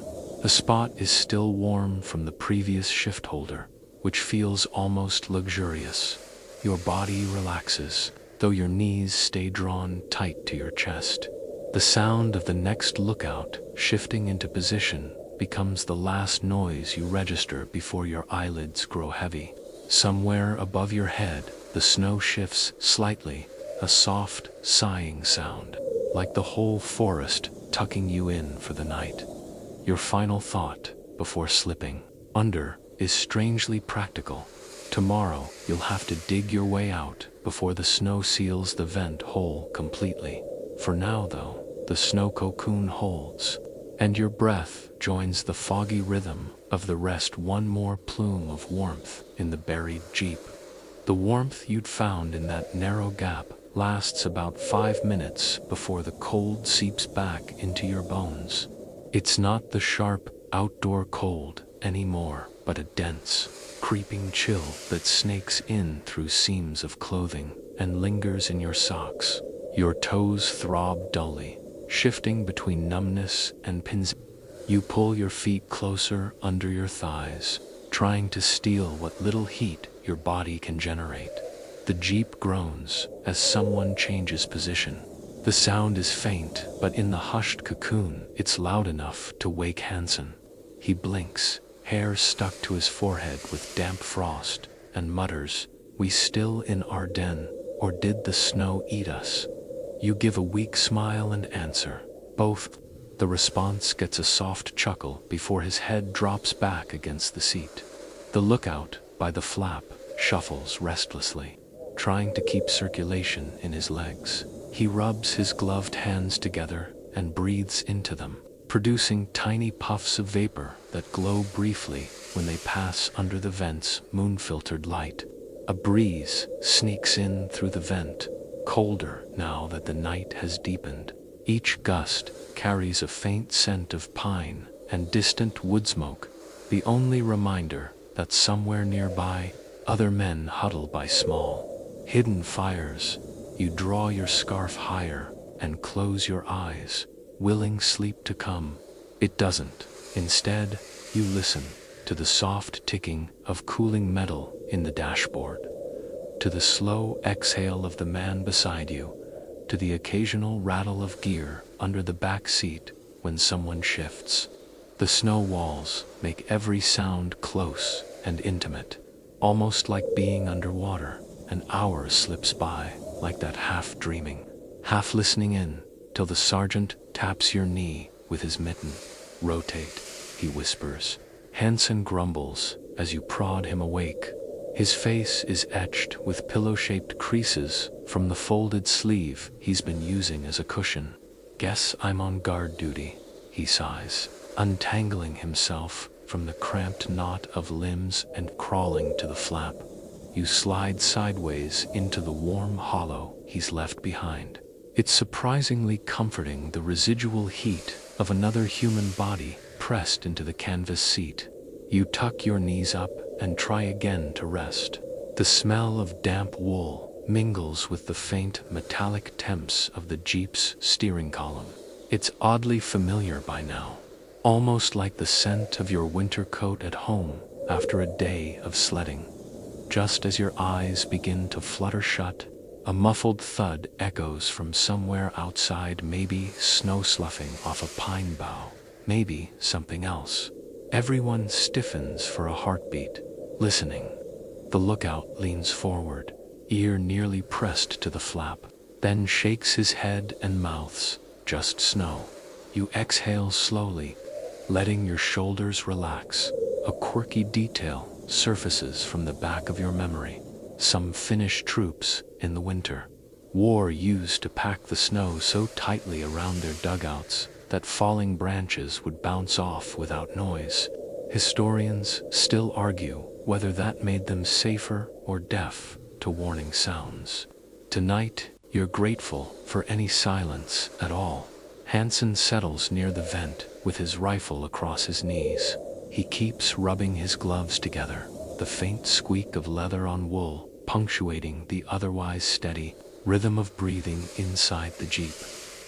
The spot is still warm from the previous shift holder, which feels almost luxurious. Your body relaxes, though your knees stay drawn tight to your chest. The sound of the next lookout shifting into position becomes the last noise you register before your eyelids grow heavy. Somewhere above your head, the snow shifts slightly, a soft, sighing sound, like the whole forest tucking you in for the night. Your final thought before slipping under is strangely practical. Tomorrow, you'll have to dig your way out before the snow seals the vent hole completely. For now, though, the snow cocoon holds, and your breath joins the foggy rhythm of the rest, one more plume of warmth in the buried Jeep. The warmth you'd found in that narrow gap lasts about 5 minutes before the cold seeps back into your bones. It's not the sharp, outdoor cold anymore, but a dense, creeping chill that snakes in through seams of clothing and lingers in your socks. Your toes throb dully, shifting between numbness and pins. You pull your feet closer under your thighs, trying to steal what little heat your body can generate. The Jeep groans as someone changes position. The sound is faint, but in the hushed cocoon, it's loud enough to wake Hansen. He blinks, hair stuck to his forehead with damp frost, and mutters, "We still in our den, or did the snow eat us?" You give a weak smile and answer, "Both." The response gets a soft chuckle before his head drops back against the seat. The lookout, by the flap, shuffles restlessly, trying to keep circulation in his legs. He rubs his gloved hands together and breathes into them, producing tiny puffs of vapor that glow briefly when they pass under the vent's moon-filtered light. A breeze sneaks in through the vent, colder now that the night has deepened. Each gust carries a faint scent of pine and distant wood smoke, the only reminder that somewhere nearby, other men huddle by small, hidden fires. You draw your scarf higher and close your eyes, willing sleep to come. It doesn't. Instead, you listen to the soft ticking of cooling metal in the dashboard, to the slow exhale of the man beside you, to the occasional rattle of gear under the back seat when someone shifts. The snow walls make every sound close and intimate, almost like being underwater. An hour slips by like that, half dreaming, half listening in, till the sergeant taps your knee with his mitten. "Rotate," he whispers. Hansen grumbles as you prod him awake. His face is etched with pillow-shaped creases from the folded sleeve he's been using as a cushion. "Guess I'm on guard duty," he sighs, untangling himself from the cramped knot of limbs and crawling to the flap. You slide sideways into the warm hollow he's left behind. It's surprisingly comforting, the residual heat of another human body pressed into the canvas seat. You tuck your knees up and try again to rest. The smell of damp wool mingles with the faint metallic temps of the Jeep's steering column. It's oddly familiar by now, almost like the scent of your winter coat at home after a day of sledding. Just as your eyes begin to flutter shut, a muffled thud echoes from somewhere outside, maybe snow sloughing off a pine bough, maybe something else. Everyone stiffens for a heartbeat, listening. The lookout leans forward, ear nearly pressed to the flap, then shakes his head and mouths, "Just snow." You exhale slowly, letting your shoulders relax. A quirky detail surfaces from the back of your memory. Some Finnish troops in the winter war used to pack the snow so tightly around their dugouts that falling branches would bounce off without noise. Historians still argue whether that made them safer or deaf to warning sounds. Tonight, you're grateful for any silence at all. Hansen settles near the vent with his rifle across his knees. He keeps rubbing his gloves together, the faint squeak of leather on wool punctuating the otherwise steady rhythm of breathing inside the Jeep.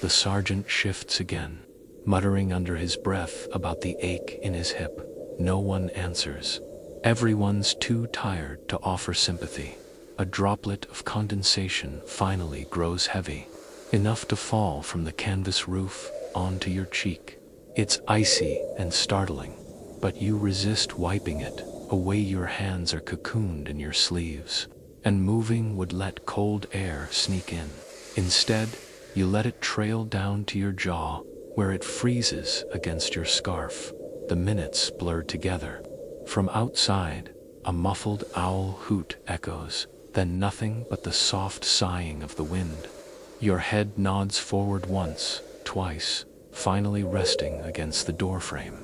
The sergeant shifts again, muttering under his breath about the ache in his hip. No one answers. Everyone's too tired to offer sympathy. A droplet of condensation finally grows heavy, enough to fall from the canvas roof onto your cheek. It's icy and startling, but you resist wiping it away. Your hands are cocooned in your sleeves, and moving would let cold air sneak in. Instead, you let it trail down to your jaw, where it freezes against your scarf. The minutes blur together. From outside, a muffled owl hoot echoes, then nothing but the soft sighing of the wind. Your head nods forward once, twice, finally resting against the doorframe.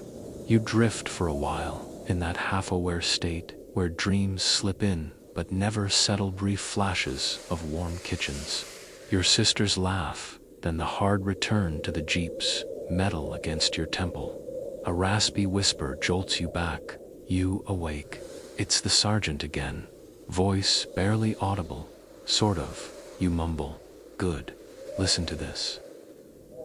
You drift for a while, in that half-aware state where dreams slip in but never settle. Brief flashes of warm kitchens, your sister's laugh, then the hard return to the Jeep's metal against your temple. A raspy whisper jolts you back. You awake. It's the sergeant again, voice barely audible. Sort of. You mumble, "Good. Listen to this."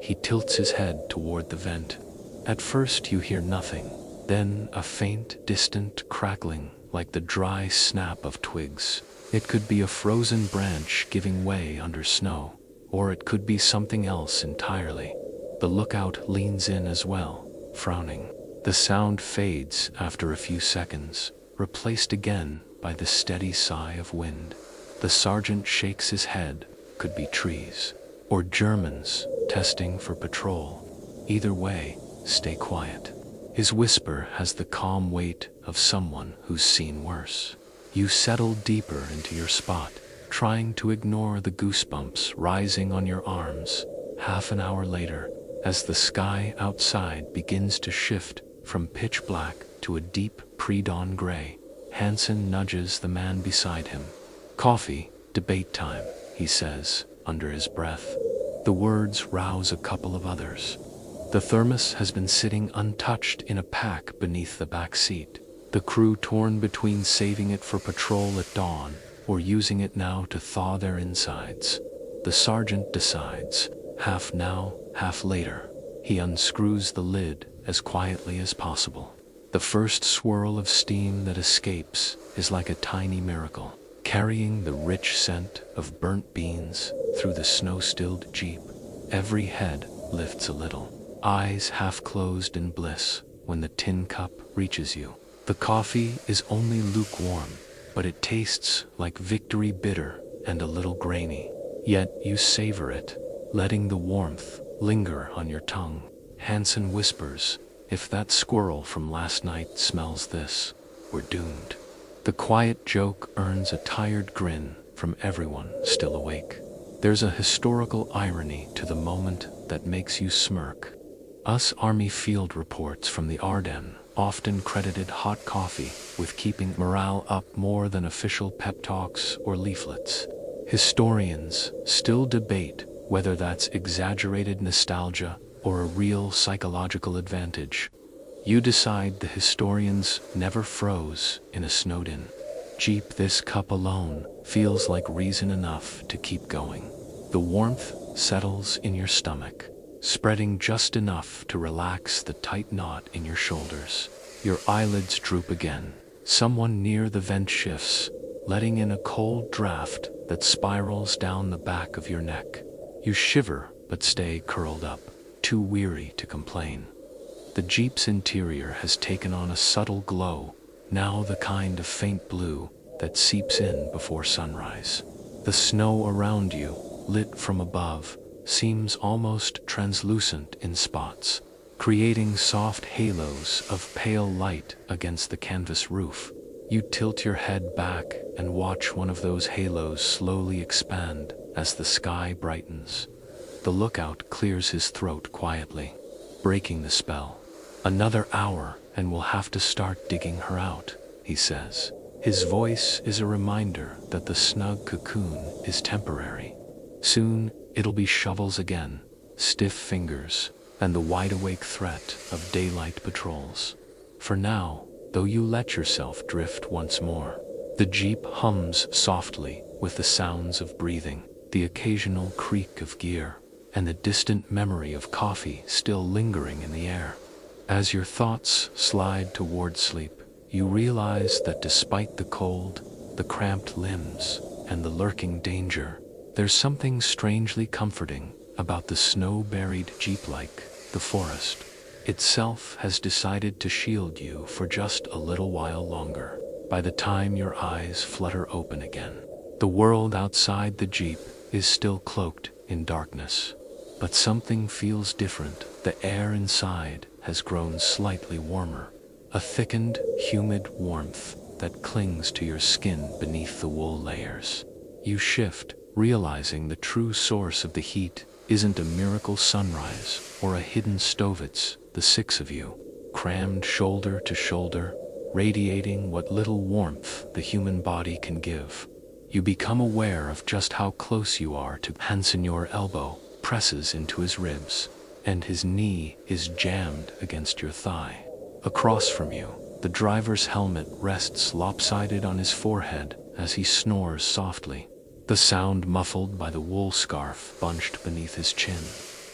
He tilts his head toward the vent. At first you hear nothing, then a faint, distant crackling like the dry snap of twigs. It could be a frozen branch giving way under snow, or it could be something else entirely. The lookout leans in as well, frowning. The sound fades after a few seconds, replaced again by the steady sigh of wind. The sergeant shakes his head. Could be trees, or Germans testing for patrol. Either way, stay quiet. His whisper has the calm weight of someone who's seen worse. You settle deeper into your spot, trying to ignore the goosebumps rising on your arms. Half an hour later, as the sky outside begins to shift from pitch black to a deep pre-dawn gray, Hansen nudges the man beside him. "Coffee, debate time," he says, under his breath. The words rouse a couple of others. The thermos has been sitting untouched in a pack beneath the back seat. The crew torn between saving it for patrol at dawn or using it now to thaw their insides. The sergeant decides, half now, half later. He unscrews the lid as quietly as possible. The first swirl of steam that escapes is like a tiny miracle, carrying the rich scent of burnt beans through the snow-stilled jeep. Every head lifts a little, eyes half closed in bliss when the tin cup reaches you. The coffee is only lukewarm, but it tastes like victory, bitter and a little grainy. Yet you savor it, letting the warmth linger on your tongue. Hansen whispers, "If that squirrel from last night smells this, we're doomed." The quiet joke earns a tired grin from everyone still awake. There's a historical irony to the moment that makes you smirk. Us Army field reports from the Ardennes often credited hot coffee with keeping morale up more than official pep talks or leaflets. Historians still debate whether that's exaggerated nostalgia or a real psychological advantage. You decide the historians never froze in a snowed-in jeep. This cup alone feels like reason enough to keep going. The warmth settles in your stomach, spreading just enough to relax the tight knot in your shoulders. Your eyelids droop again. Someone near the vent shifts, letting in a cold draft that spirals down the back of your neck. You shiver but stay curled up, too weary to complain. The jeep's interior has taken on a subtle glow, now the kind of faint blue that seeps in before sunrise. The snow around you, lit from above, seems almost translucent in spots, creating soft halos of pale light against the canvas roof. You tilt your head back and watch one of those halos slowly expand as the sky brightens. The lookout clears his throat quietly, breaking the spell. "Another hour and we'll have to start digging her out," he says. His voice is a reminder that the snug cocoon is temporary. Soon it'll be shovels again, stiff fingers, and the wide-awake threat of daylight patrols. For now, though, you let yourself drift once more. The jeep hums softly with the sounds of breathing, the occasional creak of gear, and the distant memory of coffee still lingering in the air. As your thoughts slide toward sleep, you realize that despite the cold, the cramped limbs, and the lurking danger, there's something strangely comforting about the snow-buried jeep. Like the forest itself has decided to shield you for just a little while longer. By the time your eyes flutter open again, the world outside the jeep is still cloaked in darkness. But something feels different. The air inside has grown slightly warmer, a thickened, humid warmth that clings to your skin beneath the wool layers. You shift, realizing the true source of the heat isn't a miracle sunrise or a hidden stove. It's the six of you, crammed shoulder to shoulder, radiating what little warmth the human body can give. You become aware of just how close you are to Hansen. Your elbow presses into his ribs, and his knee is jammed against your thigh. Across from you, the driver's helmet rests lopsided on his forehead as he snores softly, the sound muffled by the wool scarf bunched beneath his chin.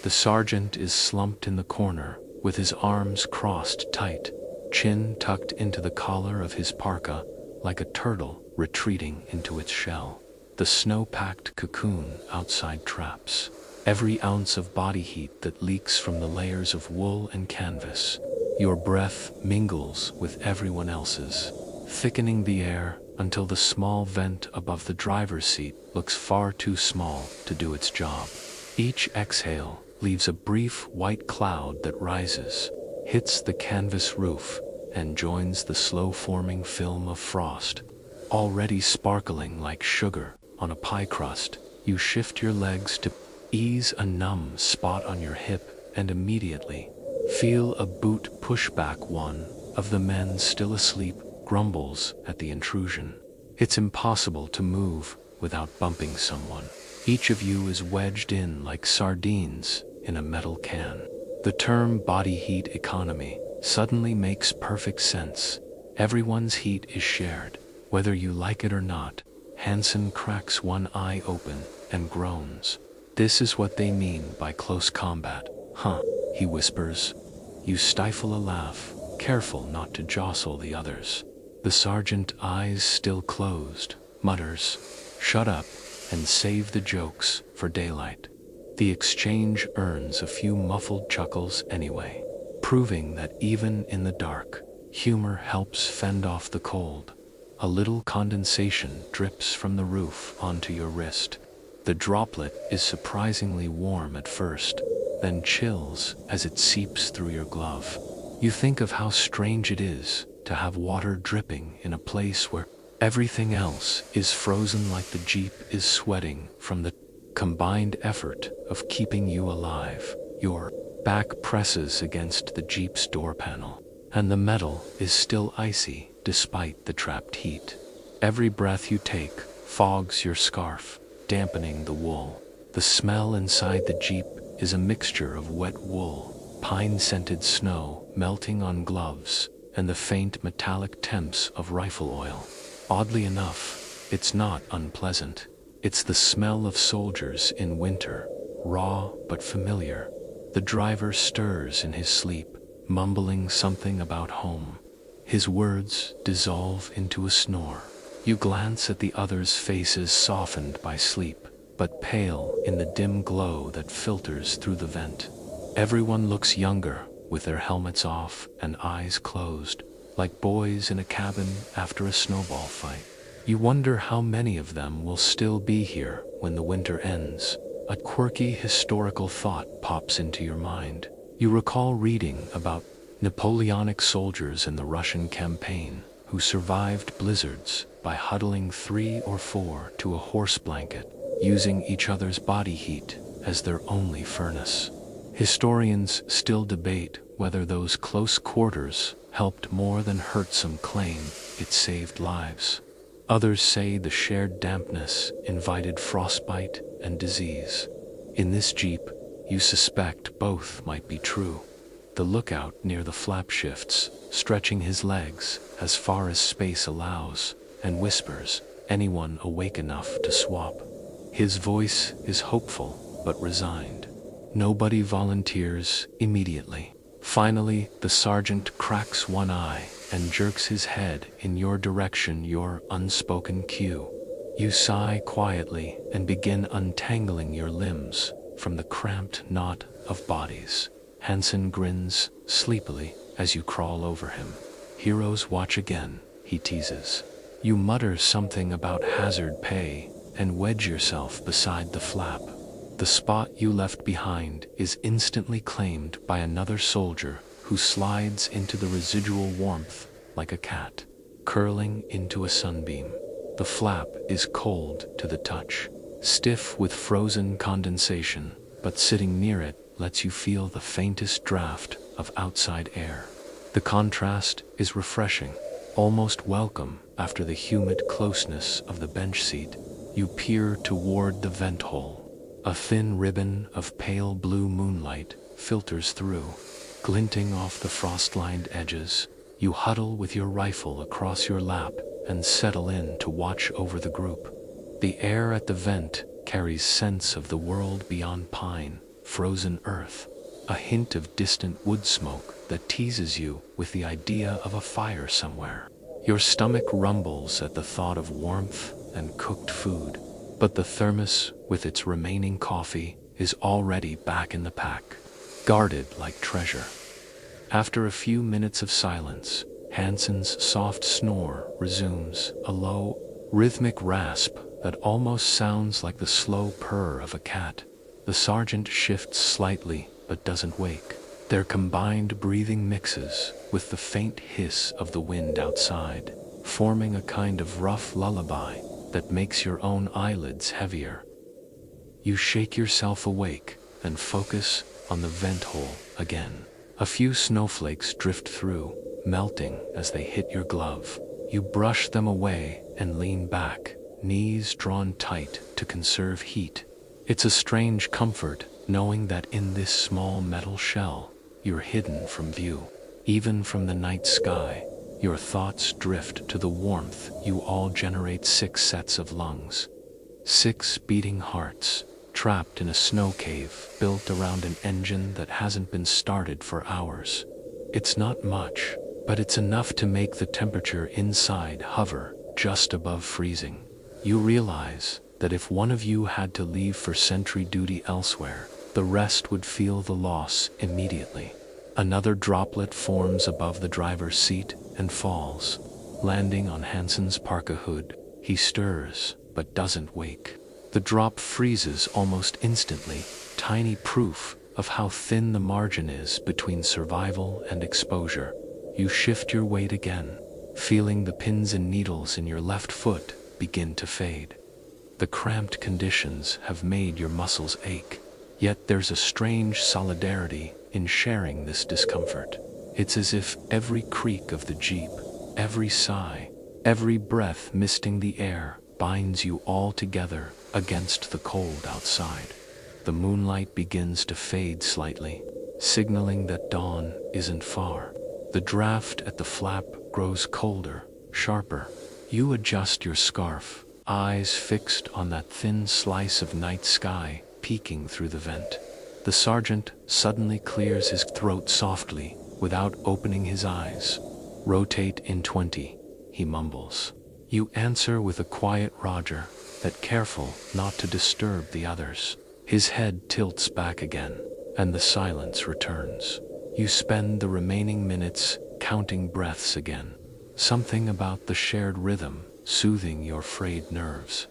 The sergeant is slumped in the corner, with his arms crossed tight, chin tucked into the collar of his parka, like a turtle retreating into its shell. The snow-packed cocoon outside traps every ounce of body heat that leaks from the layers of wool and canvas. Your breath mingles with everyone else's, thickening the air until the small vent above the driver's seat looks far too small to do its job. Each exhale leaves a brief white cloud that rises, hits the canvas roof, and joins the slow-forming film of frost, already sparkling like sugar on a pie crust. You shift your legs to ease a numb spot on your hip and immediately feel a boot push back. One of the men still asleep grumbles at the intrusion. It's impossible to move without bumping someone. Each of you is wedged in like sardines in a metal can. The term body heat economy suddenly makes perfect sense. Everyone's heat is shared, whether you like it or not. Hansen cracks one eye open and groans. "This is what they mean by close combat, huh?" he whispers. You stifle a laugh, careful not to jostle the others. The sergeant, eyes still closed, mutters, "Shut up, and save the jokes for daylight. The exchange earns a few muffled chuckles anyway, proving that even in the dark, humor helps fend off the cold. A little condensation drips from the roof onto your wrist. The droplet is surprisingly warm at first, then chills as it seeps through your glove. You think of how strange it is to have water dripping in a place where everything else is frozen, like the Jeep is sweating from the combined effort of keeping you alive. Your back presses against the Jeep's door panel, and the metal is still icy despite the trapped heat. Every breath you take fogs your scarf, dampening the wool. The smell inside the Jeep is a mixture of wet wool, pine-scented snow melting on gloves, and the faint metallic temps of rifle oil. Oddly enough, it's not unpleasant. It's the smell of soldiers in winter, raw but familiar. The driver stirs in his sleep, mumbling something about home. His words dissolve into a snore. You glance at the others' faces softened by sleep, but pale in the dim glow that filters through the vent. Everyone looks younger, with their helmets off and eyes closed, like boys in a cabin after a snowball fight. You wonder how many of them will still be here when the winter ends. A quirky historical thought pops into your mind. You recall reading about Napoleonic soldiers in the Russian campaign who survived blizzards by huddling 3 or 4 to a horse blanket, using each other's body heat as their only furnace. Historians still debate whether those close quarters helped more than hurt. Some claim it saved lives. Others say the shared dampness invited frostbite and disease. In this Jeep, you suspect both might be true. The lookout near the flap shifts, stretching his legs as far as space allows, and whispers, "Anyone awake enough to swap?" His voice is hopeful but resigned. Nobody volunteers immediately. Finally, the sergeant cracks one eye and jerks his head in your direction, your unspoken cue. You sigh quietly and begin untangling your limbs from the cramped knot of bodies. Hansen grins sleepily as you crawl over him. "Heroes watch again," he teases. You mutter something about hazard pay and wedge yourself beside the flap. The spot you left behind is instantly claimed by another soldier who slides into the residual warmth like a cat, curling into a sunbeam. The flap is cold to the touch, stiff with frozen condensation, but sitting near it lets you feel the faintest draft of outside air. The contrast is refreshing, almost welcome after the humid closeness of the bench seat. You peer toward the vent hole. A thin ribbon of pale blue moonlight filters through, glinting off the frost-lined edges. You huddle with your rifle across your lap and settle in to watch over the group. The air at the vent carries scents of the world beyond pine, frozen earth, a hint of distant wood smoke that teases you with the idea of a fire somewhere. Your stomach rumbles at the thought of warmth and cooked food, but the thermos with its remaining coffee is already back in the pack, guarded like treasure. After a few minutes of silence, Hansen's soft snore resumes, a low, rhythmic rasp that almost sounds like the slow purr of a cat. The sergeant shifts slightly but doesn't wake. Their combined breathing mixes with the faint hiss of the wind outside, forming a kind of rough lullaby that makes your own eyelids heavier. You shake yourself awake and focus on the vent hole again. A few snowflakes drift through, melting as they hit your glove. You brush them away and lean back, knees drawn tight to conserve heat. It's a strange comfort knowing that in this small metal shell, you're hidden from view. Even from the night sky, your thoughts drift to the warmth you all generate. 6 sets of lungs. 6 beating hearts, trapped in a snow cave built around an engine that hasn't been started for hours. It's not much, but it's enough to make the temperature inside hover just above freezing. You realize that if one of you had to leave for sentry duty elsewhere, the rest would feel the loss immediately. Another droplet forms above the driver's seat and falls, landing on Hansen's parka hood. He stirs, but doesn't wake. The drop freezes almost instantly, tiny proof of how thin the margin is between survival and exposure. You shift your weight again, feeling the pins and needles in your left foot begin to fade. The cramped conditions have made your muscles ache, yet there's a strange solidarity in sharing this discomfort. It's as if every creak of the Jeep, every sigh, every breath misting the air binds you all together against the cold outside. The moonlight begins to fade slightly, signaling that dawn isn't far. The draft at the flap grows colder, sharper. You adjust your scarf, eyes fixed on that thin slice of night sky peeking through the vent. The sergeant suddenly clears his throat softly without opening his eyes. "Rotate in 20, he mumbles. You answer with a quiet Roger, that careful not to disturb the others. His head tilts back again, and the silence returns. You spend the remaining minutes counting breaths again. Something about the shared rhythm soothing your frayed nerves.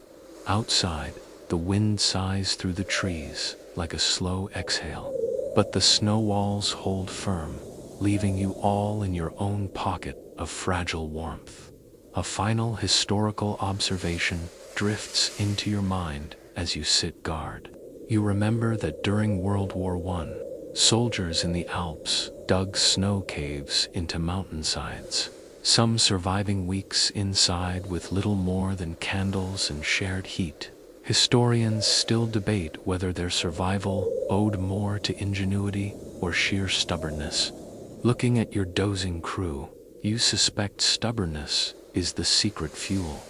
Outside, the wind sighs through the trees like a slow exhale, but the snow walls hold firm, leaving you all in your own pocket of fragile warmth. A final historical observation drifts into your mind as you sit guard. You remember that during World War I, soldiers in the Alps dug snow caves into mountainsides, some surviving weeks inside with little more than candles and shared heat. Historians still debate whether their survival owed more to ingenuity or sheer stubbornness. Looking at your dozing crew, you suspect stubbornness is the secret fuel.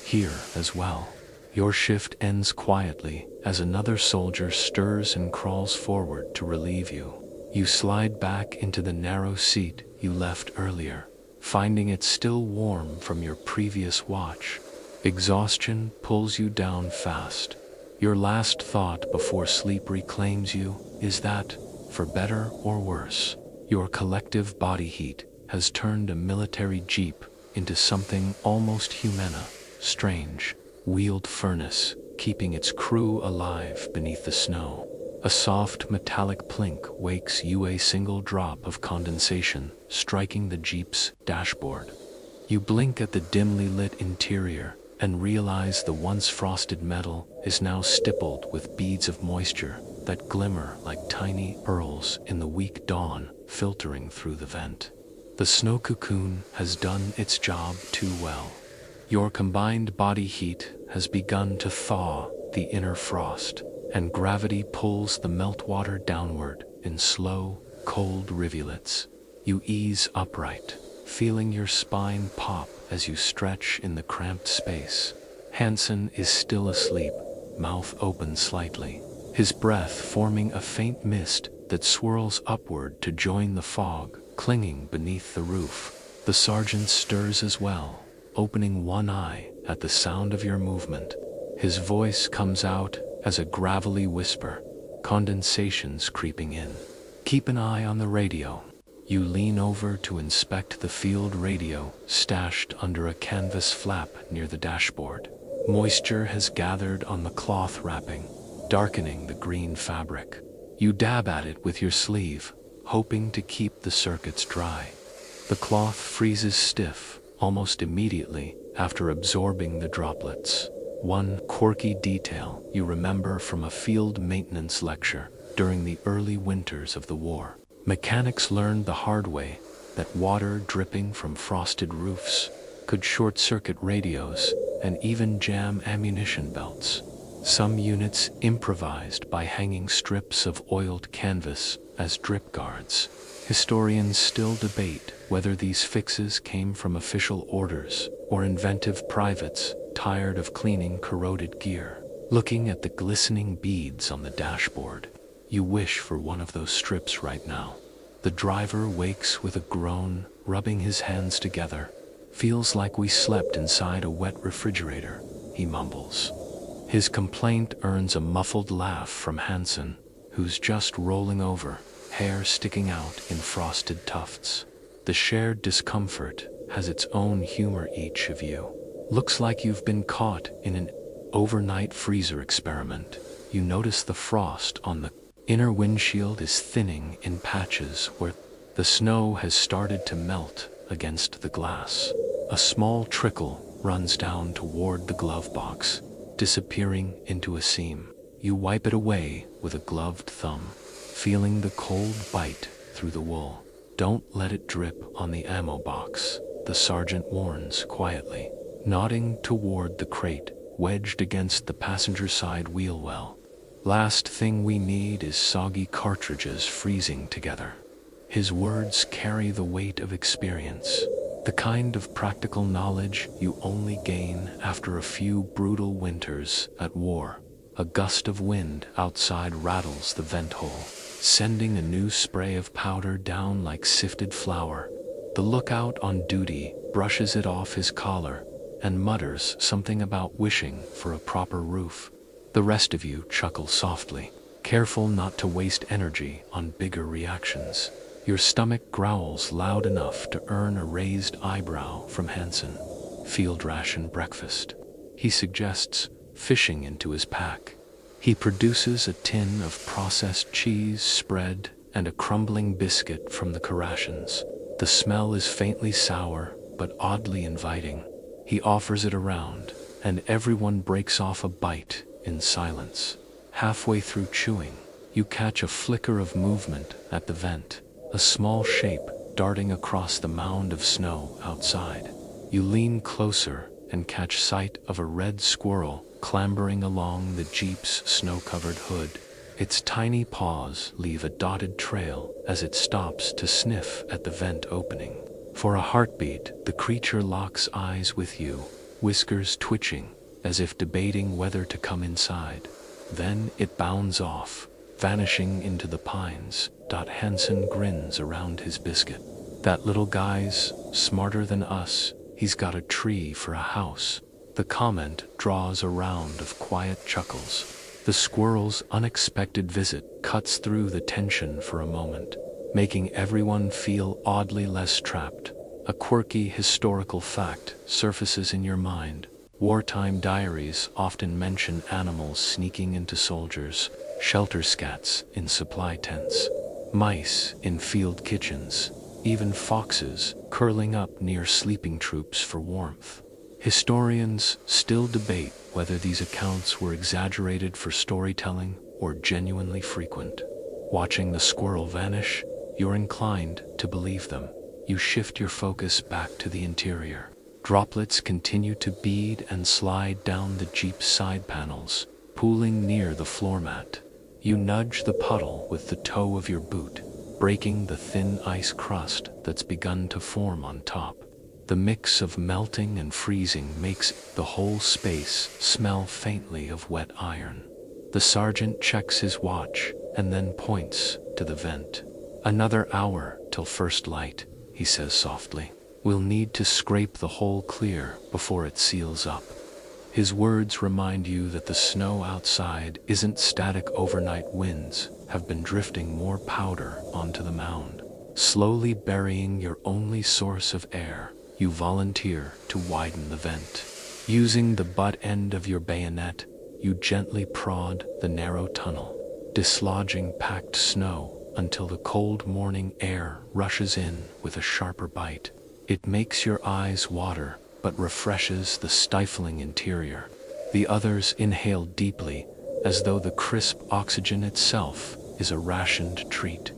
Here as well, your shift ends quietly as another soldier stirs and crawls forward to relieve you. You slide back into the narrow seat you left earlier, finding it still warm from your previous watch. Exhaustion pulls you down fast. Your last thought before sleep reclaims you is that, for better or worse, your collective body heat has turned a military jeep into something almost humana, strange, wheeled furnace, keeping its crew alive beneath the snow. A soft metallic plink wakes you, a single drop of condensation striking the jeep's dashboard. You blink at the dimly lit interior and realize the once frosted metal is now stippled with beads of moisture that glimmer like tiny pearls in the weak dawn filtering through the vent. The snow cocoon has done its job too well. Your combined body heat has begun to thaw the inner frost, and gravity pulls the meltwater downward in slow, cold rivulets. You ease upright, feeling your spine pop as you stretch in the cramped space. Hansen is still asleep, mouth open slightly, his breath forming a faint mist that swirls upward to join the fog clinging beneath the roof. The sergeant stirs as well, opening one eye at the sound of your movement. His voice comes out as a gravelly whisper, condensations creeping in. Keep an eye on the radio. You lean over to inspect the field radio stashed under a canvas flap near the dashboard. Moisture has gathered on the cloth wrapping, darkening the green fabric. You dab at it with your sleeve, hoping to keep the circuits dry. The cloth freezes stiff almost immediately after absorbing the droplets. One quirky detail you remember from a field maintenance lecture during the early winters of the war. Mechanics learned the hard way that water dripping from frosted roofs could short-circuit radios and even jam ammunition belts. Some units improvised by hanging strips of oiled canvas as drip guards. Historians still debate whether these fixes came from official orders or inventive privates tired of cleaning corroded gear. Looking at the glistening beads on the dashboard, you wish for one of those strips right now. The driver wakes with a groan, rubbing his hands together. "Feels like we slept inside a wet refrigerator," he mumbles. His complaint earns a muffled laugh from Hansen, who's just rolling over, hair sticking out in frosted tufts. The shared discomfort has its own humor. Each of you looks like you've been caught in an overnight freezer experiment. You notice the frost on the inner windshield is thinning in patches where the snow has started to melt against the glass. A small trickle runs down toward the glove box, disappearing into a seam. You wipe it away with a gloved thumb, feeling the cold bite through the wool. Don't let it drip on the ammo box, the sergeant warns quietly, nodding toward the crate wedged against the passenger side wheel well. Last thing we need is soggy cartridges freezing together. His words carry the weight of experience, the kind of practical knowledge you only gain after a few brutal winters at war. A gust of wind outside rattles the vent hole, sending a new spray of powder down like sifted flour. The lookout on duty brushes it off his collar and mutters something about wishing for a proper roof. The rest of you chuckle softly, careful not to waste energy on bigger reactions. Your stomach growls loud enough to earn a raised eyebrow from Hansen. Field ration breakfast, he suggests, fishing into his pack. He produces a tin of processed cheese spread and a crumbling biscuit from the rations. The smell is faintly sour, but oddly inviting. He offers it around, and everyone breaks off a bite in silence. Halfway through chewing, you catch a flicker of movement at the vent, a small shape darting across the mound of snow outside. You lean closer and catch sight of a red squirrel clambering along the Jeep's snow-covered hood. Its tiny paws leave a dotted trail as it stops to sniff at the vent opening. For a heartbeat, the creature locks eyes with you, whiskers twitching, as if debating whether to come inside. Then it bounds off, vanishing into the pines. Hansen grins around his biscuit. That little guy's smarter than us. He's got a tree for a house. The comment draws a round of quiet chuckles. The squirrel's unexpected visit cuts through the tension for a moment, making everyone feel oddly less trapped. A quirky historical fact surfaces in your mind. Wartime diaries often mention animals sneaking into soldiers, shelter scats in supply tents, mice in field kitchens, even foxes curling up near sleeping troops for warmth. Historians still debate whether these accounts were exaggerated for storytelling or genuinely frequent. Watching the squirrel vanish, you're inclined to believe them. You shift your focus back to the interior. Droplets continue to bead and slide down the Jeep's side panels, pooling near the floor mat. You nudge the puddle with the toe of your boot, breaking the thin ice crust that's begun to form on top. The mix of melting and freezing makes the whole space smell faintly of wet iron. The sergeant checks his watch and then points to the vent. "Another hour till first light," he says softly. "We'll need to scrape the hole clear before it seals up." His words remind you that the snow outside isn't static. Overnight winds have been drifting more powder onto the mound, slowly burying your only source of air. You volunteer to widen the vent. Using the butt end of your bayonet, you gently prod the narrow tunnel, dislodging packed snow until the cold morning air rushes in with a sharper bite. It makes your eyes water, but refreshes the stifling interior. The others inhale deeply, as though the crisp oxygen itself is a rationed treat.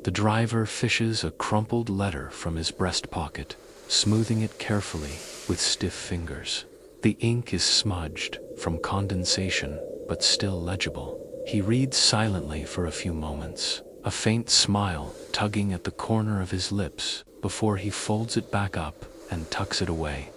The driver fishes a crumpled letter from his breast pocket, smoothing it carefully with stiff fingers. The ink is smudged from condensation, but still legible. He reads silently for a few moments, a faint smile tugging at the corner of his lips before he folds it back up and tucks it away.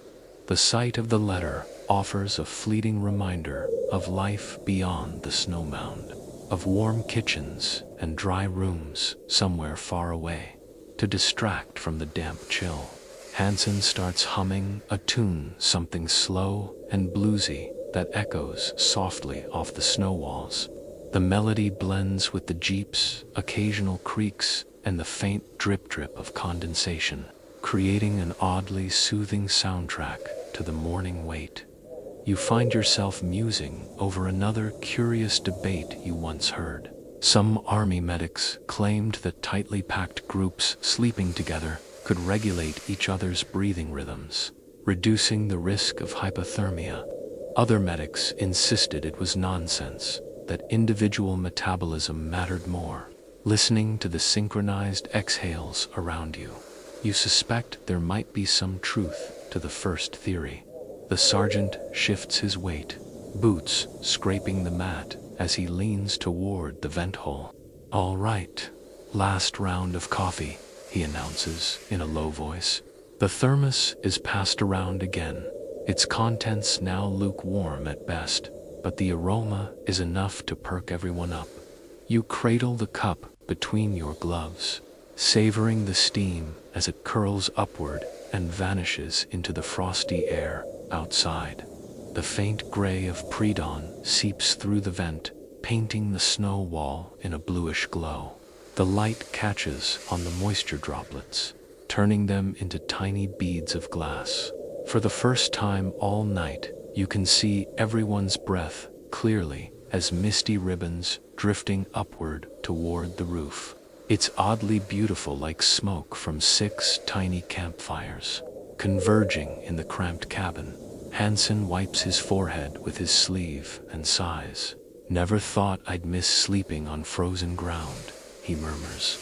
The sight of the letter offers a fleeting reminder of life beyond the snow mound, of warm kitchens and dry rooms somewhere far away. To distract from the damp chill, Hansen starts humming a tune, something slow and bluesy, that echoes softly off the snow walls. The melody blends with the Jeep's occasional creaks and the faint drip-drip of condensation, creating an oddly soothing soundtrack to the morning wait. You find yourself musing over another curious debate you once heard. Some army medics claimed that tightly packed groups sleeping together could regulate each other's breathing rhythms, reducing the risk of hypothermia. Other medics insisted it was nonsense, that individual metabolism mattered more. Listening to the synchronized exhales around you, you suspect there might be some truth to the first theory. The sergeant shifts his weight, boots scraping the mat as he leans toward the vent hole. "All right, last round of coffee," he announces in a low voice. The thermos is passed around again, its contents now lukewarm at best, but the aroma is enough to perk everyone up. You cradle the cup between your gloves, savoring the steam as it curls upward and vanishes into the frosty air outside. The faint gray of pre-dawn seeps through the vent, painting the snow wall in a bluish glow. The light catches on the moisture droplets, turning them into tiny beads of glass. For the first time all night, you can see everyone's breath clearly as misty ribbons drifting upward toward the roof. It's oddly beautiful, like smoke from 6 tiny campfires, converging in the cramped cabin. Hansen wipes his forehead with his sleeve and sighs. "Never thought I'd miss sleeping on frozen ground," he murmurs.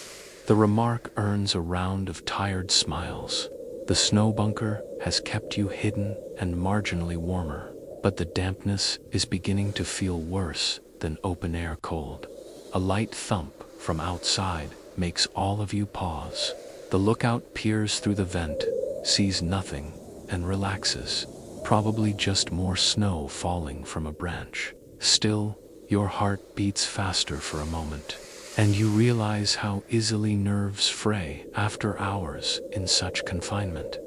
The remark earns a round of tired smiles. The snow bunker has kept you hidden and marginally warmer, but the dampness is beginning to feel worse than open-air cold. A light thump from outside makes all of you pause. The lookout peers through the vent, sees nothing, and relaxes. Probably just more snow falling from a branch. Still, your heart beats faster for a moment, and you realize how easily nerves fray after hours in such confinement.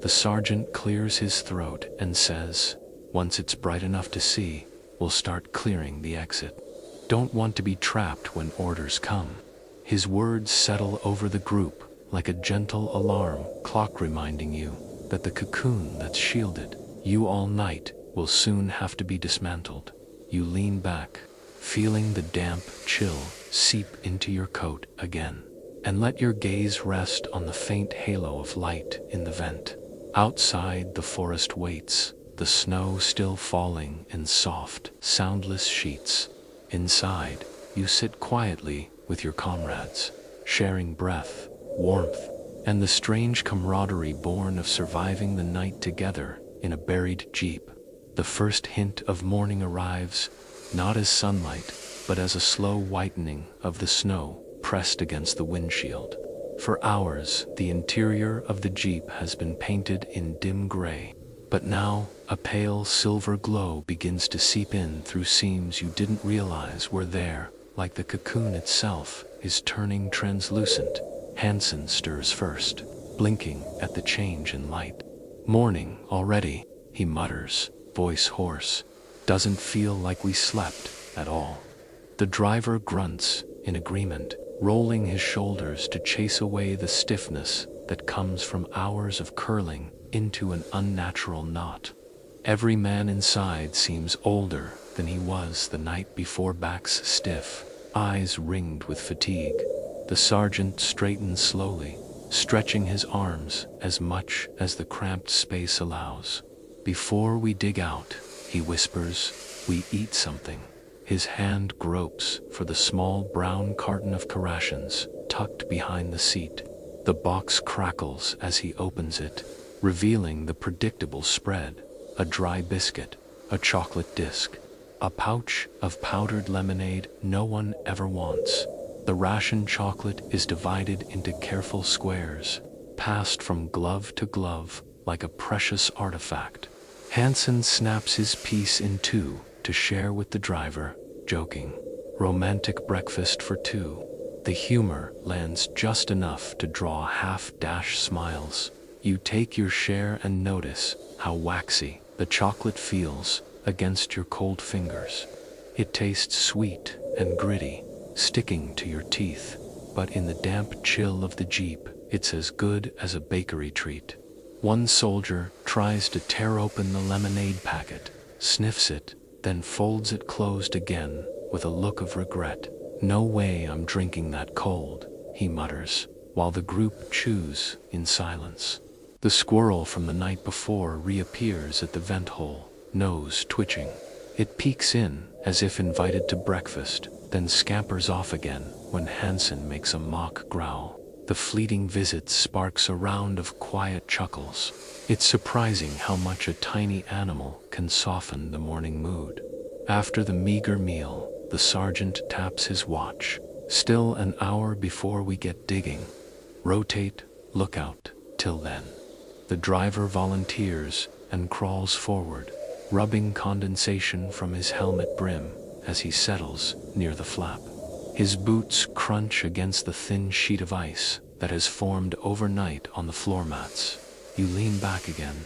The sergeant clears his throat and says, "Once it's bright enough to see, we'll start clearing the exit. Don't want to be trapped when orders come." His words settle over the group like a gentle alarm clock reminding you that the cocoon that's shielded you all night will soon have to be dismantled. You lean back, feeling the damp chill seep into your coat again, and let your gaze rest on the faint halo of light in the vent. Outside, the forest waits, the snow still falling in soft, soundless sheets. Inside, you sit quietly with your comrades, sharing breath, warmth, and the strange camaraderie born of surviving the night together in a buried jeep. The first hint of morning arrives, not as sunlight, but as a slow whitening of the snow pressed against the windshield. For hours, the interior of the jeep has been painted in dim gray, but now a pale silver glow begins to seep in through seams you didn't realize were there, like the cocoon itself is turning translucent. Hansen stirs first, blinking at the change in light. "Morning already," he mutters, voice hoarse. "Doesn't feel like we slept at all." The driver grunts in agreement, rolling his shoulders to chase away the stiffness that comes from hours of curling into an unnatural knot. Every man inside seems older than he was the night before, backs stiff, eyes ringed with fatigue. The sergeant straightens slowly, stretching his arms as much as the cramped space allows. "Before we dig out," he whispers, "we eat something." His hand gropes for the small brown carton of rations tucked behind the seat. The box crackles as he opens it, revealing the predictable spread: a dry biscuit, a chocolate disc, a pouch of powdered lemonade no one ever wants. The ration chocolate is divided into careful squares, passed from glove to glove like a precious artifact. Hansen snaps his piece in two to share with the driver, joking, "Romantic breakfast for two." The humor lands just enough to draw half-dash smiles. You take your share and notice how waxy the chocolate feels against your cold fingers. It tastes sweet and gritty, sticking to your teeth, but in the damp chill of the Jeep, it's as good as a bakery treat. One soldier tries to tear open the lemonade packet, sniffs it, then folds it closed again with a look of regret. "No way I'm drinking that cold," he mutters, while the group chews in silence. The squirrel from the night before reappears at the vent hole, nose twitching. It peeks in as if invited to breakfast, then scampers off again when Hansen makes a mock growl. The fleeting visit sparks a round of quiet chuckles. It's surprising how much a tiny animal can soften the morning mood. After the meager meal, the sergeant taps his watch. "Still an hour before we get digging. Rotate, look out, till then." The driver volunteers and crawls forward, rubbing condensation from his helmet brim as he settles near the flap. His boots crunch against the thin sheet of ice that has formed overnight on the floor mats. You lean back again,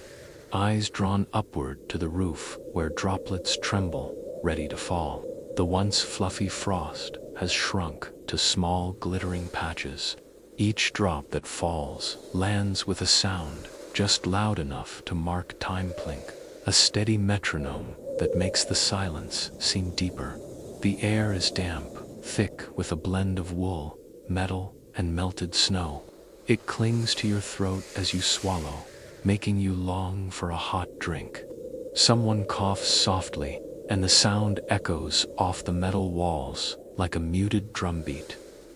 eyes drawn upward to the roof where droplets tremble, ready to fall. The once fluffy frost has shrunk to small glittering patches. Each drop that falls lands with a sound just loud enough to mark time plink, a steady metronome that makes the silence seem deeper. The air is damp, thick with a blend of wool, metal, and melted snow. It clings to your throat as you swallow, making you long for a hot drink. Someone coughs softly, and the sound echoes off the metal walls like a muted drumbeat.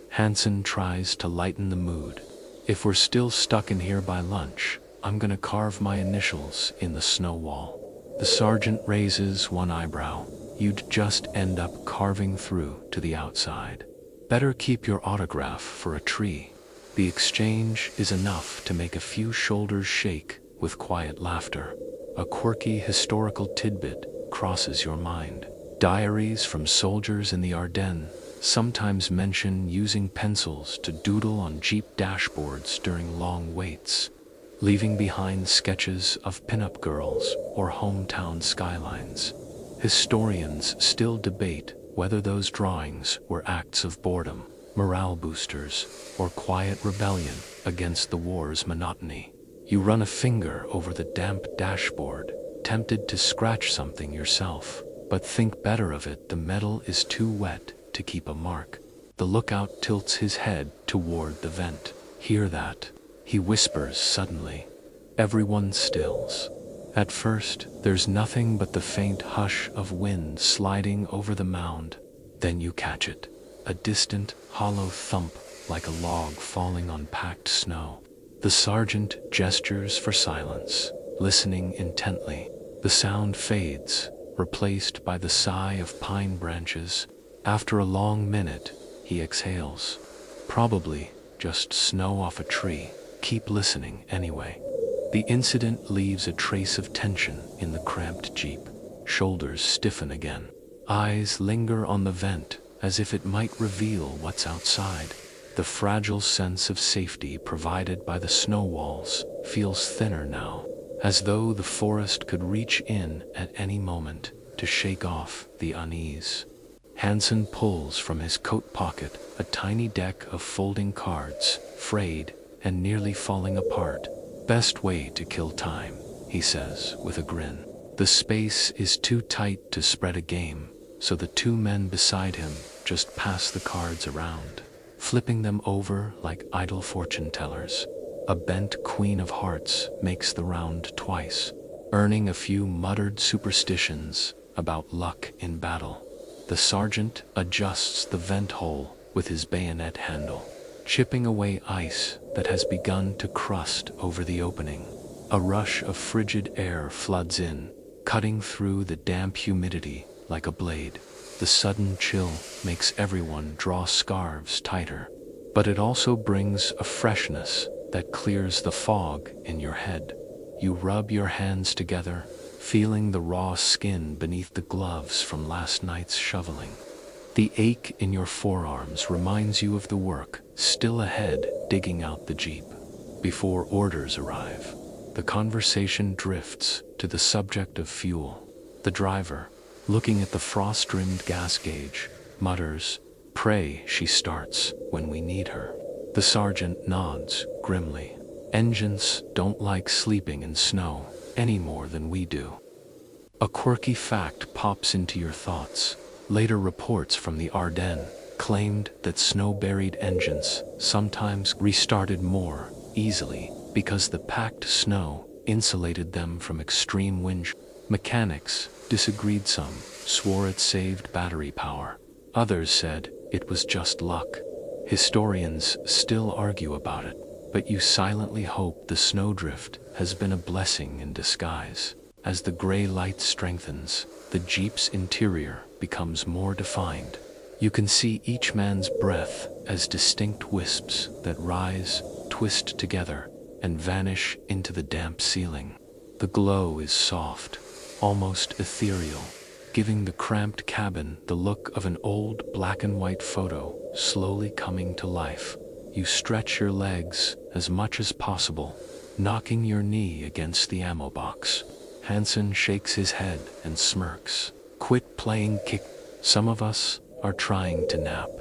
Hansen tries to lighten the mood. "If we're still stuck in here by lunch, I'm gonna carve my initials in the snow wall." The sergeant raises one eyebrow. "You'd just end up carving through to the outside. Better keep your autograph for a tree." The exchange is enough to make a few shoulders shake with quiet laughter. A quirky historical tidbit crosses your mind. Diaries from soldiers in the Ardennes sometimes mention using pencils to doodle on Jeep dashboards during long waits, leaving behind sketches of pinup girls or hometown skylines. Historians still debate whether those drawings were acts of boredom, morale boosters, or quiet rebellion against the war's monotony. You run a finger over the damp dashboard, tempted to scratch something yourself, but think better of it. The metal is too wet to keep a mark. The lookout tilts his head toward the vent. "Hear that?" he whispers suddenly. Everyone stills. At first, there's nothing but the faint hush of wind sliding over the mound. Then you catch it. A distant, hollow thump like a log falling on packed snow. The sergeant gestures for silence, listening intently. The sound fades, replaced by the sigh of pine branches. After a long minute, he exhales. "Probably just snow off a tree. Keep listening anyway." The incident leaves a trace of tension in the cramped Jeep. Shoulders stiffen again. Eyes linger on the vent as if it might reveal what's outside. The fragile sense of safety provided by the snow walls feels thinner now, as though the forest could reach in at any moment to shake off the unease. Hansen pulls from his coat pocket a tiny deck of folding cards, frayed and nearly falling apart. "Best way to kill time," he says with a grin. The space is too tight to spread a game, so the two men beside him just pass the cards around, flipping them over like idle fortune tellers. A bent queen of hearts makes the round twice, earning a few muttered superstitions about luck in battle. The sergeant adjusts the vent hole with his bayonet handle, chipping away ice that has begun to crust over the opening. A rush of frigid air floods in, cutting through the damp humidity like a blade. The sudden chill makes everyone draw scarves tighter, but it also brings a freshness that clears the fog in your head. You rub your hands together, feeling the raw skin beneath the gloves from last night's shoveling. The ache in your forearms reminds you of the work still ahead digging out the Jeep. Before orders arrive, the conversation drifts to the subject of fuel. The driver, looking at the frost-rimmed gas gauge, mutters, "Pray she starts when we need her." The sergeant nods grimly. Engines don't like sleeping in snow any more than we do. A quirky fact pops into your thoughts. Later reports from the Ardennes claimed that snow-buried engines sometimes restarted more easily because the packed snow insulated them from extreme wind. Mechanics disagreed. Some swore it saved battery power. Others said it was just luck. Historians still argue about it, but you silently hope the snowdrift has been a blessing in disguise. As the gray light strengthens, the Jeep's interior becomes more defined. You can see each man's breath as distinct wisps that rise, twist together, and vanish into the damp ceiling. The glow is soft, almost ethereal, giving the cramped cabin the look of an old black and white photo slowly coming to life. You stretch your legs as much as possible, knocking your knee against the ammo box. Hansen shakes his head and smirks. "Quit playing kick. Some of us are trying to nap."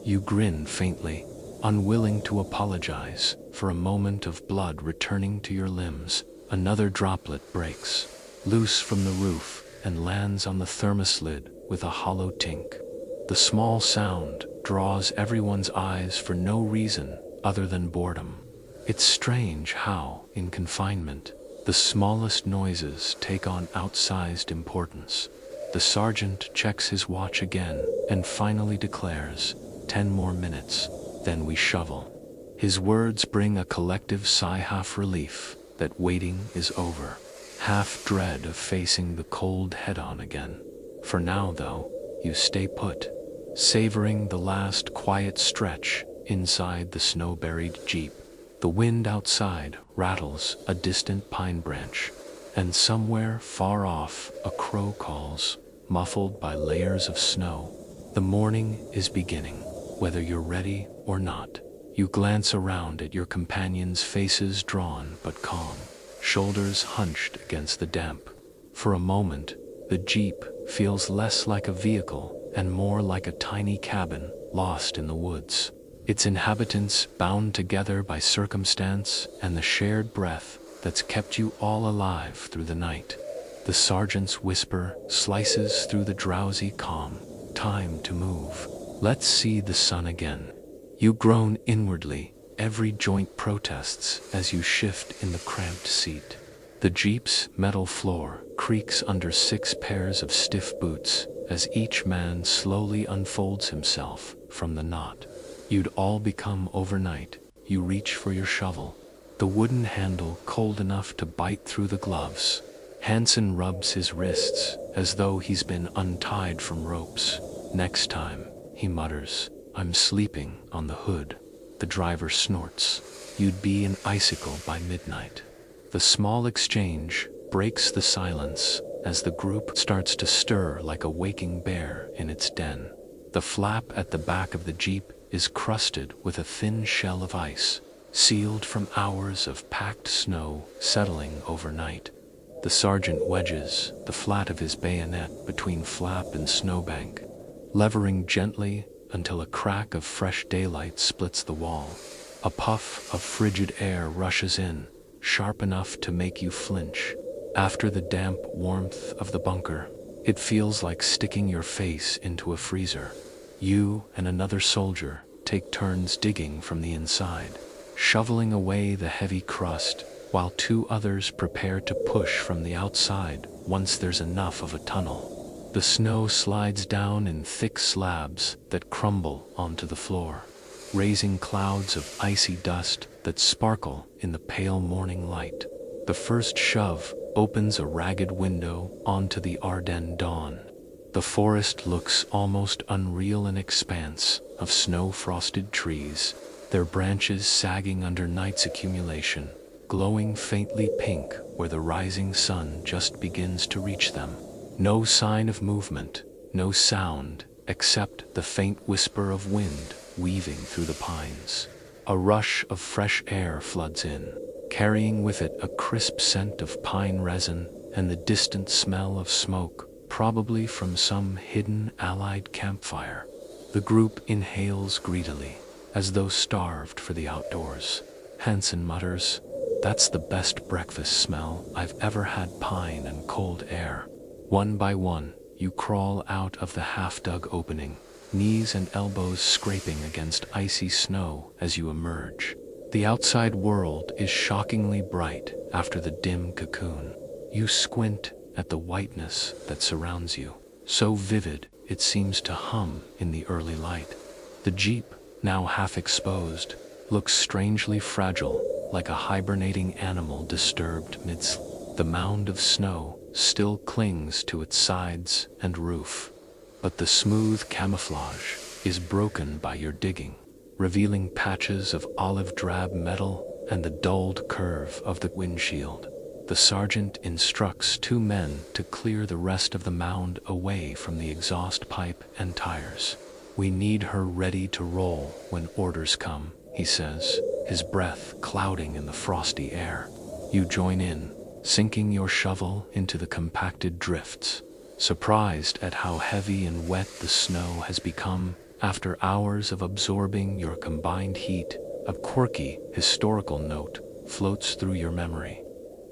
You grin faintly, unwilling to apologize for a moment of blood returning to your limbs. Another droplet breaks, loose from the roof, and lands on the thermos lid with a hollow tink. The small sound draws everyone's eyes for no reason other than boredom. It's strange how, in confinement, the smallest noises take on outsized importance. The sergeant checks his watch again and finally declares, 10 more minutes, then we shovel." His words bring a collective sigh, half relief that waiting is over, half dread of facing the cold head-on again. For now, though, you stay put, savoring the last quiet stretch inside the snow-buried Jeep. The wind outside rattles a distant pine branch, and somewhere far off a crow calls, muffled by layers of snow. The morning is beginning, whether you're ready or not. You glance around at your companions' faces, drawn but calm, shoulders hunched against the damp. For a moment, the Jeep feels less like a vehicle and more like a tiny cabin lost in the woods. Its inhabitants bound together by circumstance and the shared breath that's kept you all alive through the night. The sergeant's whisper slices through the drowsy calm. "Time to move. Let's see the sun again." You groan inwardly, every joint protests as you shift in the cramped seat. The Jeep's metal floor creaks under 6 pairs of stiff boots as each man slowly unfolds himself from the knot. You'd all become overnight. You reach for your shovel, the wooden handle cold enough to bite through the gloves. Hansen rubs his wrists as though he's been untied from ropes. "Next time," he mutters, "I'm sleeping on the hood." The driver snorts. You'd be an icicle by midnight. The small exchange breaks the silence as the group starts to stir like a waking bear in its den. The flap at the back of the Jeep is crusted with a thin shell of ice, sealed from hours of packed snow settling overnight. The sergeant wedges the flat of his bayonet between flap and snowbank, levering gently until a crack of fresh daylight splits the wall. A puff of frigid air rushes in, sharp enough to make you flinch. After the damp warmth of the bunker, it feels like sticking your face into a freezer. You and another soldier take turns digging from the inside, shoveling away the heavy crust, while 2 others prepare to push from the outside once there's enough of a tunnel. The snow slides down in thick slabs that crumble onto the floor, raising clouds of icy dust that sparkle in the pale morning light. The first shove opens a ragged window onto the Ardennes dawn. The forest looks almost unreal, an expanse of snow-frosted trees, their branches sagging under night's accumulation, glowing faintly pink where the rising sun just begins to reach them. No sign of movement, no sound, except the faint whisper of wind weaving through the pines. A rush of fresh air floods in, carrying with it a crisp scent of pine resin and the distant smell of smoke probably from some hidden Allied campfire. The group inhales greedily, as though starved for the outdoors. Hansen mutters, "That's the best breakfast smell I've ever had, pine and cold air." One by one, you crawl out of the half-dug opening, knees and elbows scraping against icy snow as you emerge. The outside world is shockingly bright after the dim cocoon. You squint at the whiteness that surrounds you, so vivid it seems to hum in the early light. The jeep, now half exposed, looks strangely fragile, like a hibernating animal disturbed midst. The mound of snow still clings to its sides and roof, but the smooth camouflage is broken by your digging, revealing patches of olive drab metal and the dulled curve of the windshield. The sergeant instructs two men to clear the rest of the mound away from the exhaust pipe and tires. "We need her ready to roll when orders come," he says, his breath clouding in the frosty air. You join in, sinking your shovel into the compacted drifts, surprised at how heavy and wet the snow has become after hours of absorbing your combined heat. A quirky historical note floats through your memory.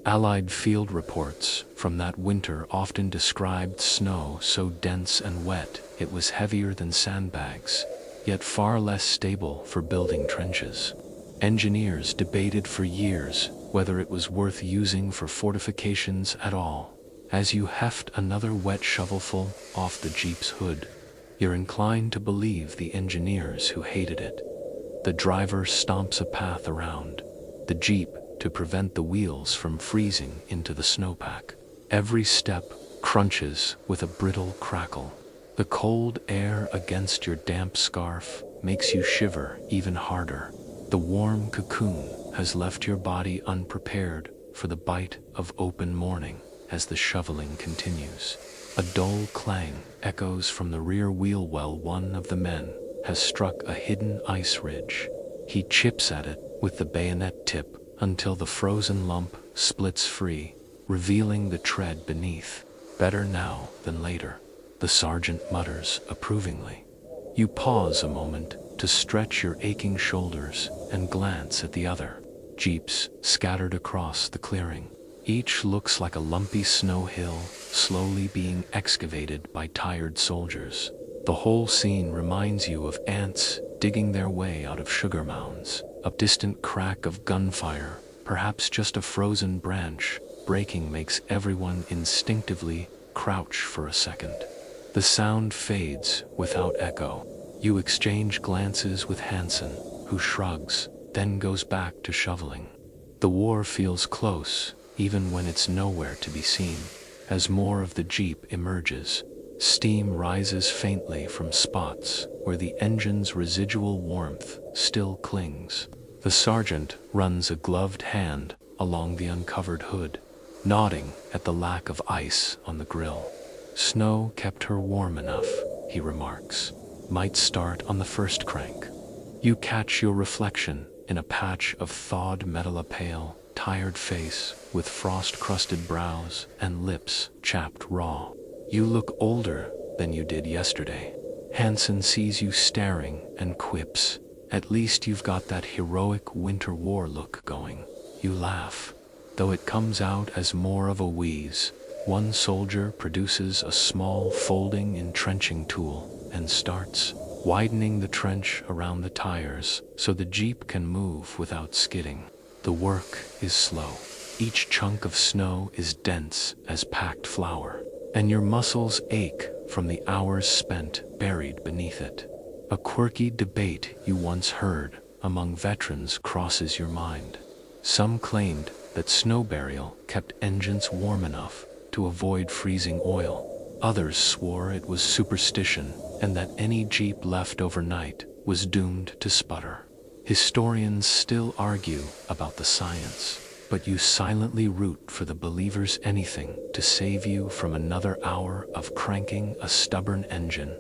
Allied field reports from that winter often described snow so dense and wet it was heavier than sandbags, yet far less stable for building trenches. Engineers debated for years whether it was worth using for fortifications at all. As you heft another wet shovelful off the jeep's hood, you're inclined to believe the engineers who hated it. The driver stomps a path around the jeep to prevent the wheels from freezing into the snowpack. Every step crunches with a brittle crackle. The cold air against your damp scarf makes you shiver even harder. The warm cocoon has left your body unprepared for the bite of open morning as the shoveling continues. A dull clang echoes from the rear wheel well. One of the men has struck a hidden ice ridge. He chips at it with the bayonet tip until the frozen lump splits free, revealing the tread beneath. "Better now than later," the sergeant mutters approvingly. You pause a moment to stretch your aching shoulders and glance at the other jeeps scattered across the clearing. Each looks like a lumpy snow hill slowly being excavated by tired soldiers. The whole scene reminds you of ants digging their way out of sugar mounds. A distant crack of gunfire, perhaps just a frozen branch breaking, makes everyone instinctively crouch for a second. The sound fades without echo. You exchange glances with Hansen, who shrugs, then goes back to shoveling. The war feels close, even when it's nowhere to be seen. As more of the jeep emerges, steam rises faintly from spots where the engine's residual warmth still clings. The sergeant runs a gloved hand along the uncovered hood, nodding at the lack of ice on the grill. "Snow kept her warm enough," he remarks. "Might start on the first crank." You catch your reflection in a patch of thawed metal, a pale, tired face with frost-crusted brows and lips chapped raw. You look older than you did yesterday. Hansen sees you staring and quips, "At least you've got that heroic winter war look going." You laugh, though it comes out as more of a wheeze. One soldier produces a small folding entrenching tool and starts widening the trench around the tires so the jeep can move without skidding. The work is slow. Each chunk of snow is dense as packed flour, and your muscles ache from the hours spent buried beneath it. A quirky debate you once heard among veterans crosses your mind. Some claimed that snow burial kept engines warm enough to avoid freezing oil. Others swore it was superstition and that any jeep left overnight was doomed to sputter. Historians still argue about the science, but you silently root for the believers, anything to save you from another hour of cranking a stubborn engine.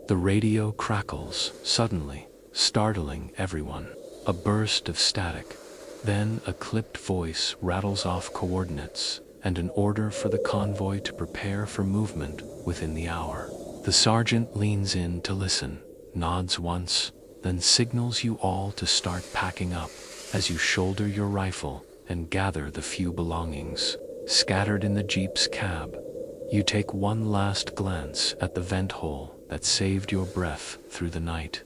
The radio crackles suddenly, startling everyone. A burst of static. Then a clipped voice rattles off coordinates, and an order for the convoy to prepare for movement within the hour. The sergeant leans in to listen, nods once, then signals you all to start packing up as you shoulder your rifle and gather the few belongings scattered in the Jeep's cab. You take one last glance at the vent hole that saved your breath through the night.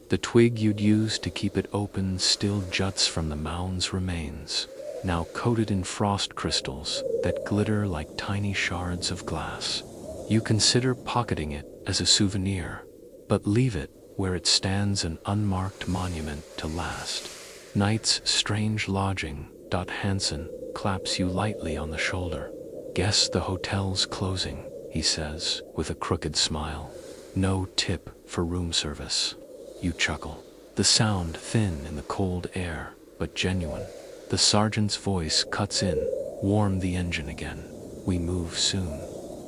The twig you'd used to keep it open still juts from the mound's remains, now coated in frost crystals that glitter like tiny shards of glass. You consider pocketing it as a souvenir, but leave it where it stands, an unmarked monument to last night's strange lodging. Hansen claps you lightly on the shoulder. "Guess the hotel's closing," he says with a crooked smile. "No tip for room service." You chuckle. The sound thin in the cold air, but genuine. The sergeant's voice cuts in. "Warm the engine again. We move soon."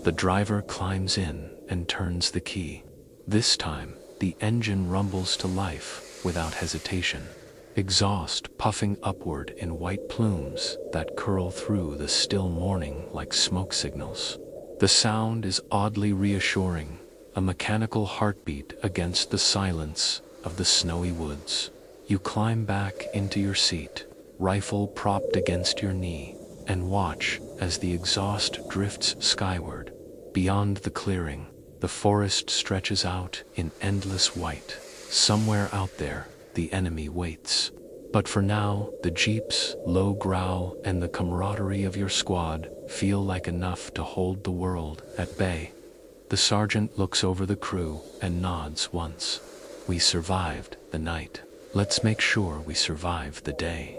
The driver climbs in and turns the key. This time, the engine rumbles to life without hesitation. Exhaust puffing upward in white plumes that curl through the still morning like smoke signals. The sound is oddly reassuring, a mechanical heartbeat against the silence of the snowy woods. You climb back into your seat, rifle propped against your knee, and watch as the exhaust drifts skyward. Beyond the clearing, the forest stretches out in endless white. Somewhere out there, the enemy waits. But for now, the Jeep's low growl and the camaraderie of your squad feel like enough to hold the world at bay. The sergeant looks over the crew and nods once. "We survived the night. Let's make sure we survive the day."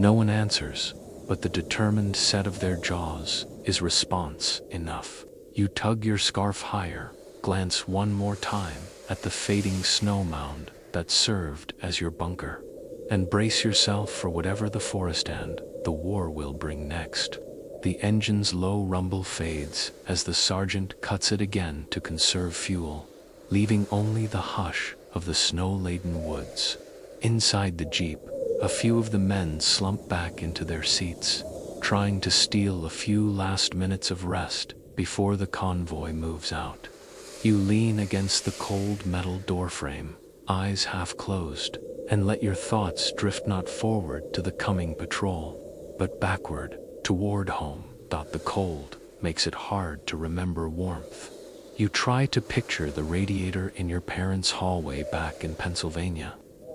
No one answers, but the determined set of their jaws is response enough. You tug your scarf higher, glance one more time at the fading snow mound that served as your bunker, and brace yourself for whatever the forest and the war will bring next. The engine's low rumble fades as the sergeant cuts it again to conserve fuel, leaving only the hush of the snow-laden woods. Inside the Jeep, a few of the men slump back into their seats, trying to steal a few last minutes of rest before the convoy moves out. You lean against the cold metal doorframe, eyes half closed, and let your thoughts drift not forward to the coming patrol, but backward, toward home. The cold makes it hard to remember warmth. You try to picture the radiator in your parents' hallway back in Pennsylvania,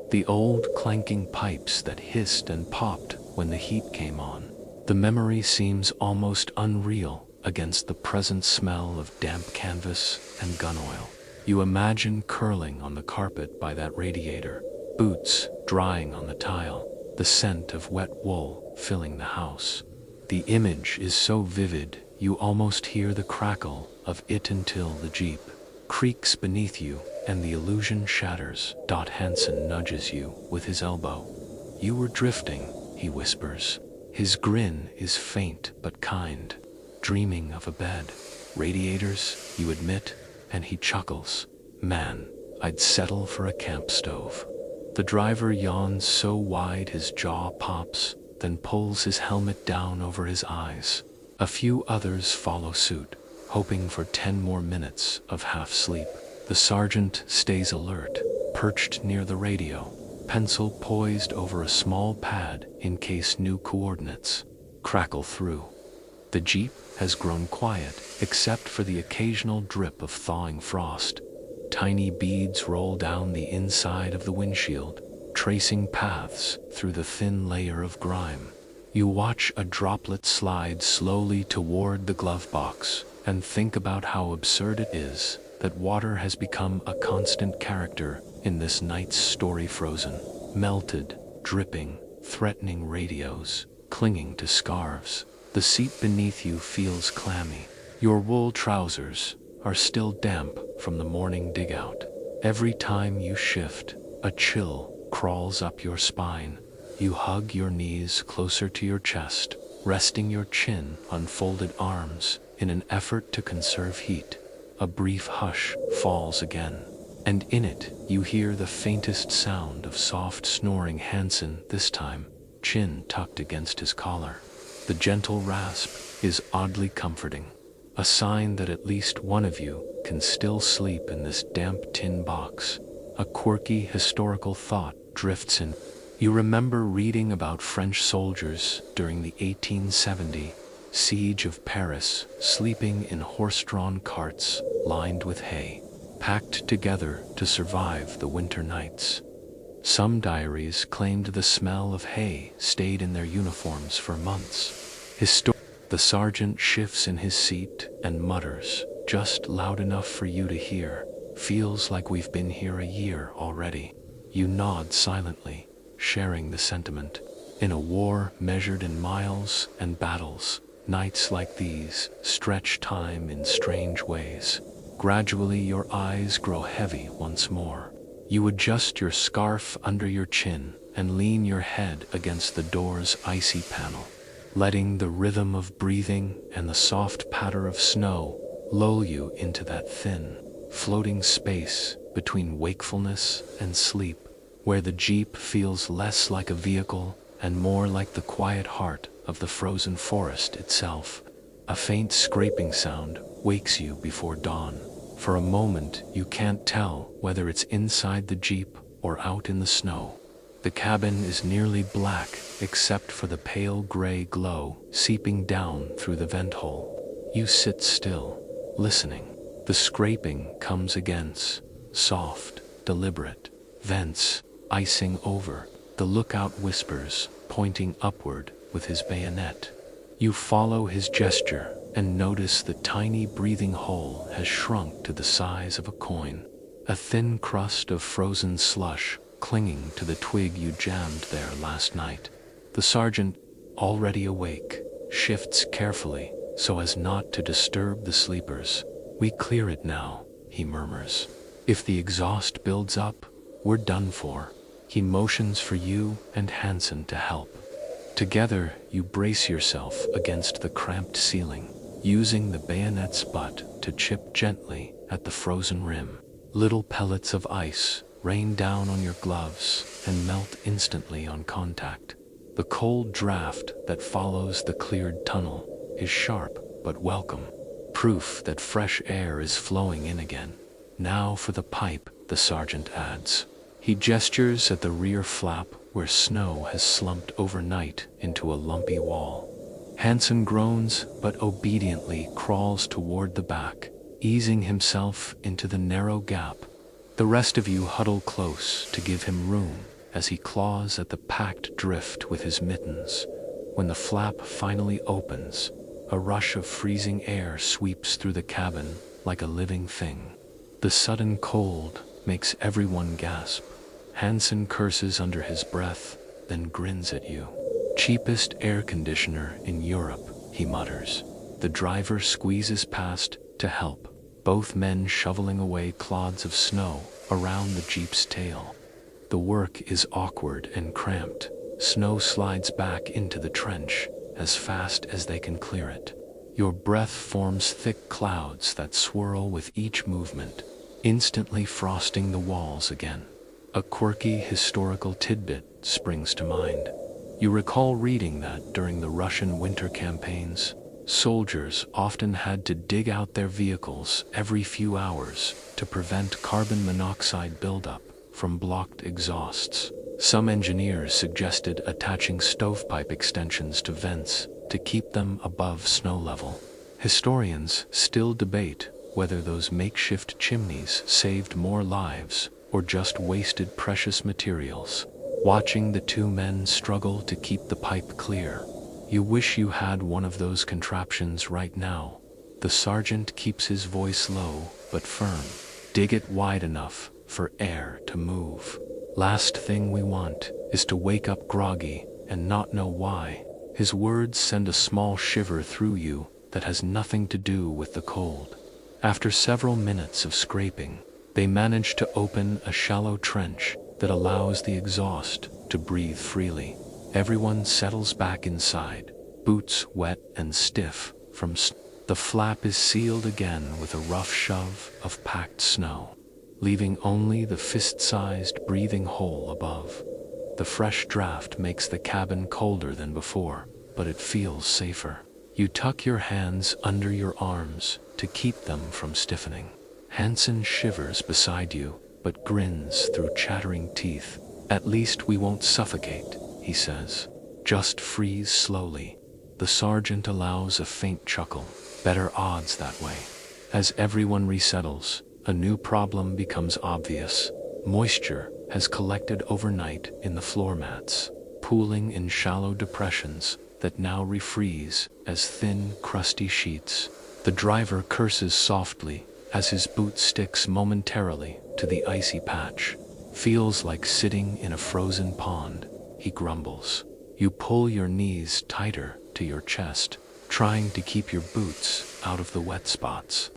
the old clanking pipes that hissed and popped when the heat came on. The memory seems almost unreal against the present smell of damp canvas and gun oil. You imagine curling on the carpet by that radiator, boots drying on the tile, the scent of wet wool filling the house. The image is so vivid, you almost hear the crackle of it until the Jeep creaks beneath you and the illusion shatters. Hansen nudges you with his elbow. "You were drifting," he whispers. His grin is faint but kind. "Dreaming of a bed. Radiators, you admit," and he chuckles. "Man, I'd settle for a camp stove." The driver yawns so wide his jaw pops, then pulls his helmet down over his eyes. A few others follow suit, hoping for 10 more minutes of half sleep. The sergeant stays alert, perched near the radio, pencil poised over a small pad in case new coordinates crackle through. The Jeep has grown quiet, except for the occasional drip of thawing frost. Tiny beads roll down the inside of the windshield, tracing paths through the thin layer of grime. You watch a droplet slide slowly toward the glove box and think about how absurd it is that water has become a constant character in this night's story. Frozen, melted, dripping, threatening radios, clinging to scarves. The seat beneath you feels clammy. Your wool trousers are still damp from the morning dig-out. Every time you shift, a chill crawls up your spine. You hug your knees closer to your chest, resting your chin on folded arms in an effort to conserve heat. A brief hush falls again, and in it you hear the faintest sound of soft snoring. Hansen, this time, chin tucked against his collar. The gentle rasp is oddly comforting, a sign that at least one of you can still sleep in this damp tin box. A quirky historical thought drifts in. You remember reading about French soldiers during the 1870 siege of Paris, sleeping in horse-drawn carts lined with hay, packed together to survive the winter nights. Some diaries claimed the smell of hay stayed in their uniforms for months. The sergeant shifts in his seat and mutters, just loud enough for you to hear. Feels like we've been here a year already. You nod silently, sharing the sentiment. In a war measured in miles and battles, nights like these stretch time in strange ways. Gradually your eyes grow heavy once more. You adjust your scarf under your chin and lean your head against the door's icy panel, letting the rhythm of breathing and the soft patter of snow lull you into that thin, floating space between wakefulness and sleep, where the Jeep feels less like a vehicle and more like the quiet heart of the frozen forest itself. A faint scraping sound wakes you before dawn. For a moment, you can't tell whether it's inside the Jeep or out in the snow. The cabin is nearly black except for the pale gray glow seeping down through the vent hole. You sit still, listening. The scraping comes again, soft, deliberate. Vents icing over. The lookout whispers, pointing upward with his bayonet. You follow his gesture and notice the tiny breathing hole has shrunk to the size of a coin. A thin crust of frozen slush clinging to the twig you jammed there last night. The sergeant, already awake, shifts carefully so as not to disturb the sleepers. We clear it now, he murmurs. If the exhaust builds up, we're done for. He motions for you and Hansen to help. Together, you brace yourself against the cramped ceiling, using the bayonet's butt to chip gently at the frozen rim. Little pellets of ice rain down on your gloves and melt instantly on contact. The cold draft that follows the cleared tunnel is sharp but welcome, proof that fresh air is flowing in again. Now for the pipe, the sergeant adds. He gestures at the rear flap where snow has slumped overnight into a lumpy wall. Hansen groans but obediently crawls toward the back, easing himself into the narrow gap. The rest of you huddle close to give him room as he claws at the packed drift with his mittens. When the flap finally opens, a rush of freezing air sweeps through the cabin like a living thing. The sudden cold makes everyone gasp. Hansen curses under his breath, then grins at you. Cheapest air conditioner in Europe, he mutters. The driver squeezes past to help, both men shoveling away clods of snow around the Jeep's tail. The work is awkward and cramped. Snow slides back into the trench as fast as they can clear it. Your breath forms thick clouds that swirl with each movement, instantly frosting the walls again. A quirky historical tidbit springs to mind. You recall reading that during the Russian winter campaigns, soldiers often had to dig out their vehicles every few hours to prevent carbon monoxide buildup from blocked exhausts. Some engineers suggested attaching stovepipe extensions to vents to keep them above snow level. Historians still debate whether those makeshift chimneys saved more lives or just wasted precious materials. Watching the two men struggle to keep the pipe clear, you wish you had one of those contraptions right now. The sergeant keeps his voice low but firm. Dig it wide enough for air to move. Last thing we want is to wake up groggy and not know why. His words send a small shiver through you that has nothing to do with the cold. After several minutes of scraping, they manage to open a shallow trench that allows the exhaust to breathe freely. Everyone settles back inside, boots wet and stiff from The flap is sealed again with a rough shove of packed snow, leaving only the fist-sized breathing hole above. The fresh draft makes the cabin colder than before, but it feels safer. You tuck your hands under your arms to keep them from stiffening. Hansen shivers beside you, but grins through chattering teeth. "At least we won't suffocate," he says. "Just freeze slowly." The sergeant allows a faint chuckle. "Better odds that way." As everyone resettles, a new problem becomes obvious. Moisture has collected overnight in the floor mats, pooling in shallow depressions that now refreeze as thin, crusty sheets. The driver curses softly as his boot sticks momentarily to the icy patch. "Feels like sitting in a frozen pond," he grumbles. You pull your knees tighter to your chest, trying to keep your boots out of the wet spots.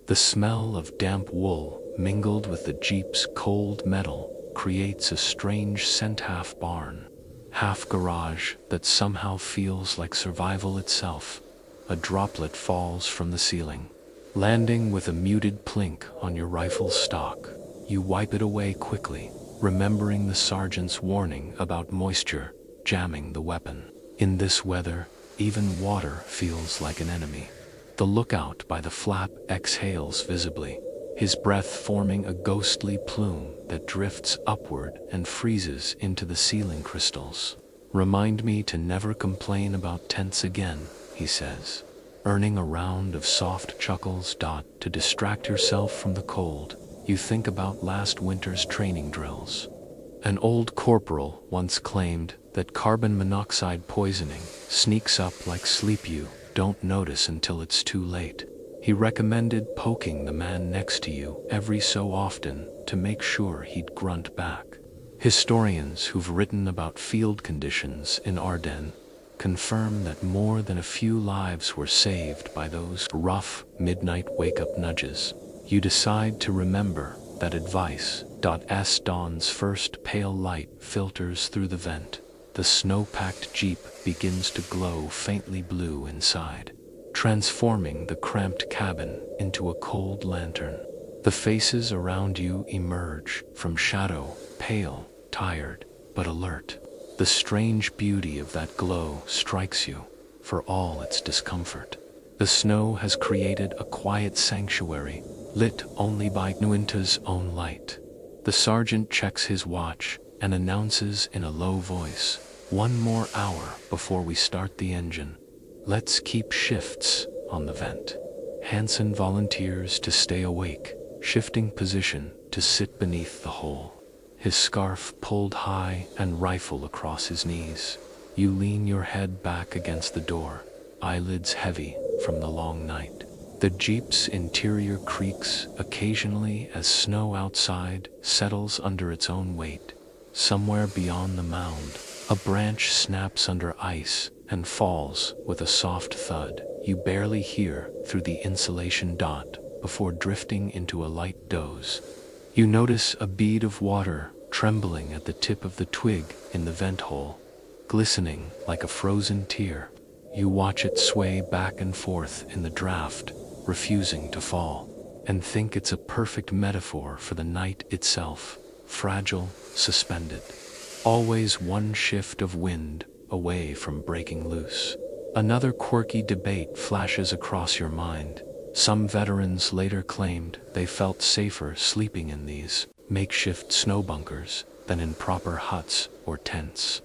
The smell of damp wool mingled with the Jeep's cold metal creates a strange scent, half barn, half garage, that somehow feels like survival itself. A droplet falls from the ceiling, landing with a muted plink on your rifle's stock. You wipe it away quickly, remembering the sergeant's warning about moisture jamming the weapon. In this weather, even water feels like an enemy. The lookout by the flap exhales visibly, his breath forming a ghostly plume that drifts upward and freezes into the ceiling crystals. "Remind me to never complain about tents again," he says, earning a round of soft chuckles. To distract yourself from the cold, you think about last winter's training drills. An old corporal once claimed that carbon monoxide poisoning sneaks up like sleep. You don't notice until it's too late. He recommended poking the man next to you every so often to make sure he'd grunt back. Historians who've written about field conditions in Ardennes confirm that more than a few lives were saved by those rough midnight wake-up nudges. You decide to remember that advice. As dawn's first pale light filters through the vent, the snow-packed Jeep begins to glow faintly blue inside, transforming the cramped cabin into a cold lantern. The faces around you emerge from shadow, pale, tired, but alert. The strange beauty of that glow strikes you, for all its discomfort. The snow has created a quiet sanctuary, lit only by Nuinta's own light. The sergeant checks his watch and announces in a low voice, "One more hour before we start the engine. Let's keep shifts on the vent." Hansen volunteers to stay awake, shifting position to sit beneath the hole, his scarf pulled high and rifle across his knees. You lean your head back against the door, eyelids heavy from the long night. The Jeep's interior creaks occasionally as snow outside settles under its own weight. Somewhere beyond the mound, a branch snaps under ice and falls with a soft thud you barely hear through the insulation before drifting into a light doze. You notice a bead of water trembling at the tip of the twig in the vent hole, glistening like a frozen tear. You watch it sway back and forth in the draft, refusing to fall, and think it's a perfect metaphor for the night itself, fragile, suspended. Always one shift of wind away from breaking loose. Another quirky debate flashes across your mind. Some veterans later claimed they felt safer sleeping in these makeshift snow bunkers than in proper huts or tents,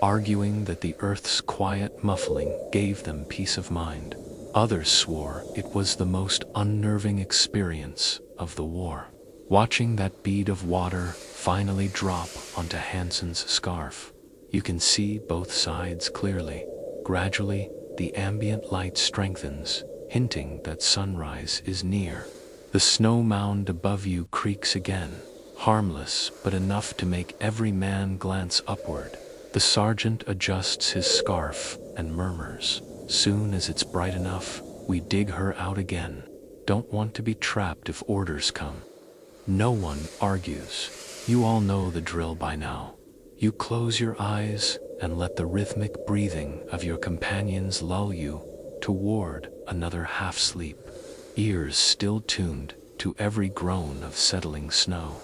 arguing that the Earth's quiet muffling gave them peace of mind. Others swore it was the most unnerving experience of the war. Watching that bead of water finally drop onto Hansen's scarf, you can see both sides clearly. Gradually, the ambient light strengthens, hinting that sunrise is near. The snow mound above you creaks again, harmless but enough to make every man glance upward. The sergeant adjusts his scarf and murmurs, "Soon as it's bright enough, we dig her out again. Don't want to be trapped if orders come." No one argues. You all know the drill by now. You close your eyes and let the rhythmic breathing of your companions lull you toward another half-sleep, ears still tuned to every groan of settling snow,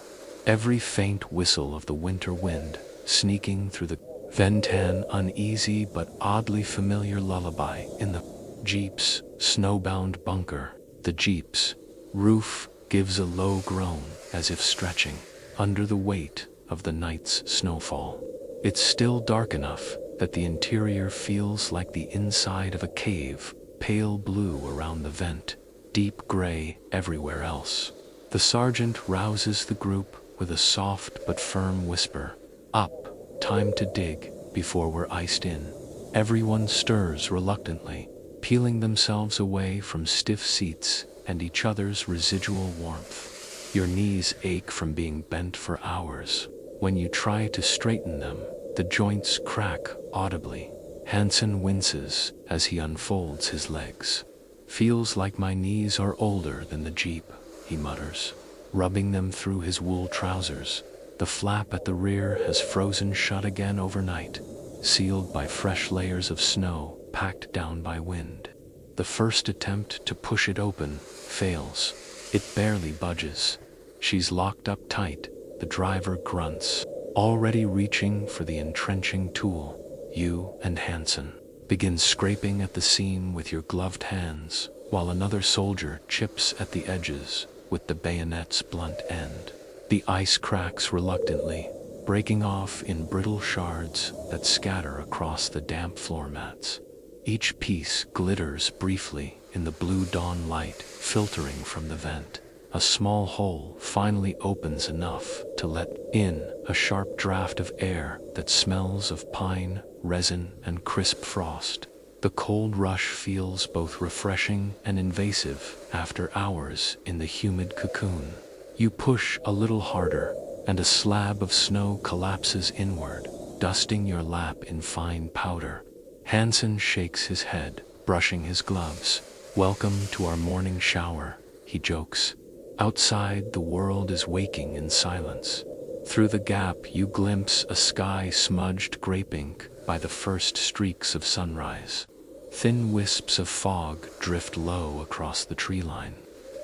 every faint whistle of the winter wind sneaking through the Ventan uneasy but oddly familiar lullaby in the Jeep's snowbound bunker. The Jeep's roof gives a low groan as if stretching under the weight of the night's snowfall. It's still dark enough that the interior feels like the inside of a cave, pale blue around the vent, deep gray everywhere else. The sergeant rouses the group with a soft but firm whisper. Up, time to dig before we're iced in. Everyone stirs reluctantly, peeling themselves away from stiff seats and each other's residual warmth. Your knees ache from being bent for hours. When you try to straighten them, the joints crack audibly. Hansen winces as he unfolds his legs. Feels like my knees are older than the Jeep, he mutters, rubbing them through his wool trousers. The flap at the rear has frozen shut again overnight, sealed by fresh layers of snow packed down by wind. The first attempt to push it open fails. It barely budges. She's locked up tight. The driver grunts, already reaching for the entrenching tool. You and Hansen begin scraping at the seam with your gloved hands, while another soldier chips at the edges with the bayonet's blunt end. The ice cracks reluctantly, breaking off in brittle shards that scatter across the damp floor mats. Each piece glitters briefly in the blue dawn light filtering from the vent. A small hole finally opens enough to let in a sharp draft of air that smells of pine, resin, and crisp frost. The cold rush feels both refreshing and invasive after hours in the humid cocoon. You push a little harder, and a slab of snow collapses inward, dusting your lap in fine powder. Hansen shakes his head, brushing his gloves. Welcome to our morning shower, he jokes. Outside, the world is waking in silence. Through the gap, you glimpse a sky smudged grape ink by the first streaks of sunrise. Thin wisps of fog drift low across the tree line,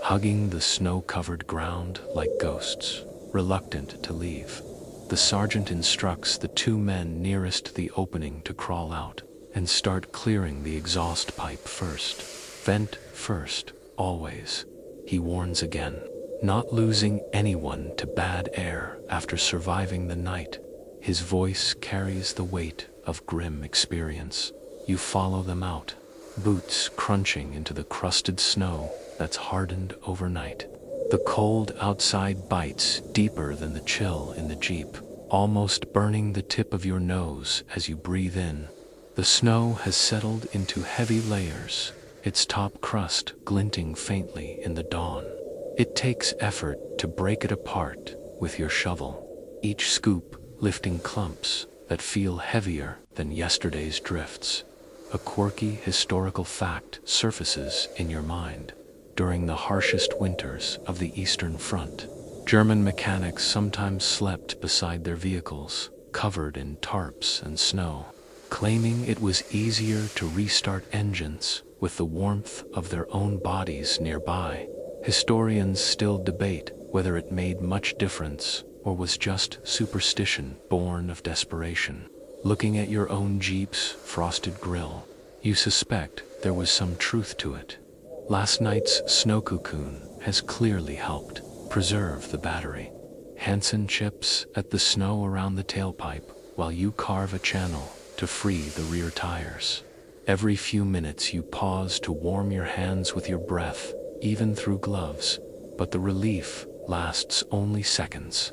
hugging the snow-covered ground like ghosts, reluctant to leave. The sergeant instructs the two men nearest the opening to crawl out and start clearing the exhaust pipe first. Vent first, always, he warns again, not losing anyone to bad air after surviving the night. His voice carries the weight of grim experience. You follow them out, boots crunching into the crusted snow that's hardened overnight. The cold outside bites deeper than the chill in the Jeep, almost burning the tip of your nose as you breathe in. The snow has settled into heavy layers, its top crust glinting faintly in the dawn. It takes effort to break it apart with your shovel, each scoop lifting clumps that feel heavier than yesterday's drifts. A quirky historical fact surfaces in your mind. During the harshest winters of the Eastern Front, German mechanics sometimes slept beside their vehicles, covered in tarps and snow, claiming it was easier to restart engines with the warmth of their own bodies nearby. Historians still debate whether it made much difference or was just superstition born of desperation. Looking at your own Jeep's frosted grille, you suspect there was some truth to it. Last night's snow cocoon has clearly helped preserve the battery. Hansen chips at the snow around the tailpipe while you carve a channel to free the rear tires. Every few minutes you pause to warm your hands with your breath, even through gloves, but the relief lasts only seconds.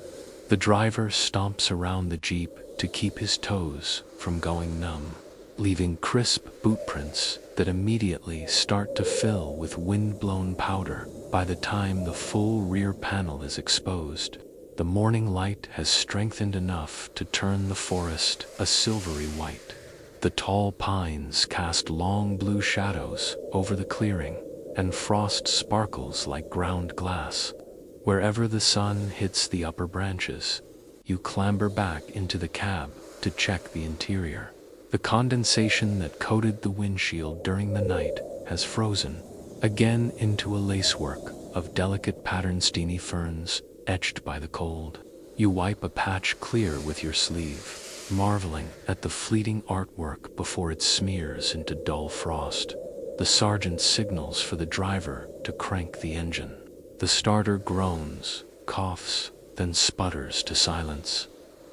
The driver stomps around the Jeep to keep his toes from going numb, leaving crisp boot prints that immediately start to fill with wind-blown powder by the time the full rear panel is exposed. The morning light has strengthened enough to turn the forest a silvery white. The tall pines cast long blue shadows over the clearing, and frost sparkles like ground glass. Wherever the sun hits the upper branches, you clamber back into the cab to check the interior. The condensation that coated the windshield during the night has frozen, again into a lacework of delicate patterned ferns etched by the cold. You wipe a patch clear with your sleeve, marveling at the fleeting artwork before it smears into dull frost. The sergeant signals for the driver to crank the engine. The starter groans, coughs, then sputters to silence.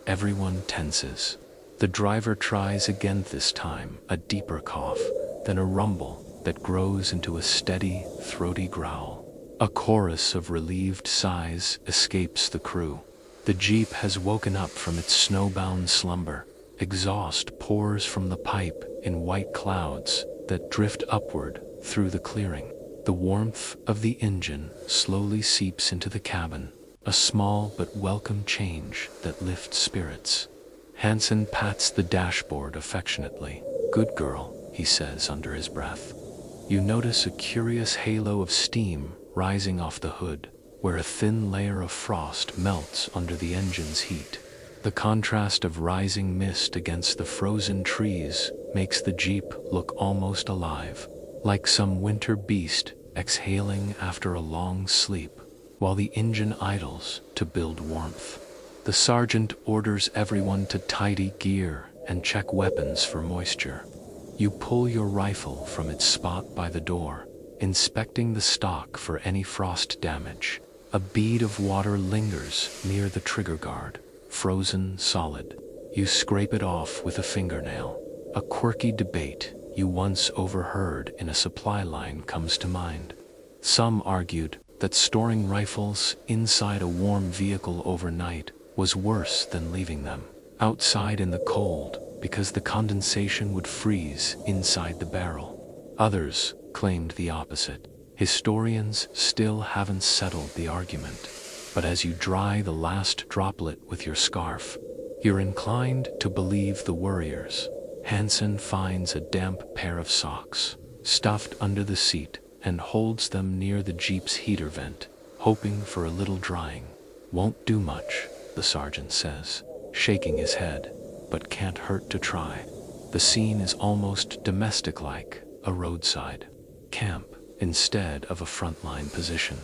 Everyone tenses. The driver tries again, this time a deeper cough, then a rumble that grows into a steady, throaty growl. A chorus of relieved sighs escapes the crew. The Jeep has woken up from its snowbound slumber. Exhaust pours from the pipe in white clouds that drift upward through the clearing. The warmth of the engine slowly seeps into the cabin, a small but welcome change that lifts spirits. Hansen pats the dashboard affectionately. "Good girl," he says under his breath. You notice a curious halo of steam rising off the hood, where a thin layer of frost melts under the engine's heat. The contrast of rising mist against the frozen trees makes the Jeep look almost alive, like some winter beast exhaling after a long sleep, while the engine idles to build warmth. The sergeant orders everyone to tidy gear and check weapons for moisture. You pull your rifle from its spot by the door, inspecting the stock for any frost damage. A bead of water lingers near the trigger guard, frozen solid. You scrape it off with a fingernail. A quirky debate you once overheard in a supply line comes to mind. Some argued that storing rifles inside a warm vehicle overnight was worse than leaving them outside in the cold because the condensation would freeze inside the barrel. Others claimed the opposite. Historians still haven't settled the argument, but as you dry the last droplet with your scarf, you're inclined to believe the worriers. Hansen finds a damp pair of socks, stuffed under the seat, and holds them near the Jeep's heater vent, hoping for a little drying. "Won't do much," the sergeant says, shaking his head, "but can't hurt to try." The scene is almost domestic-like, a roadside camp instead of a frontline position.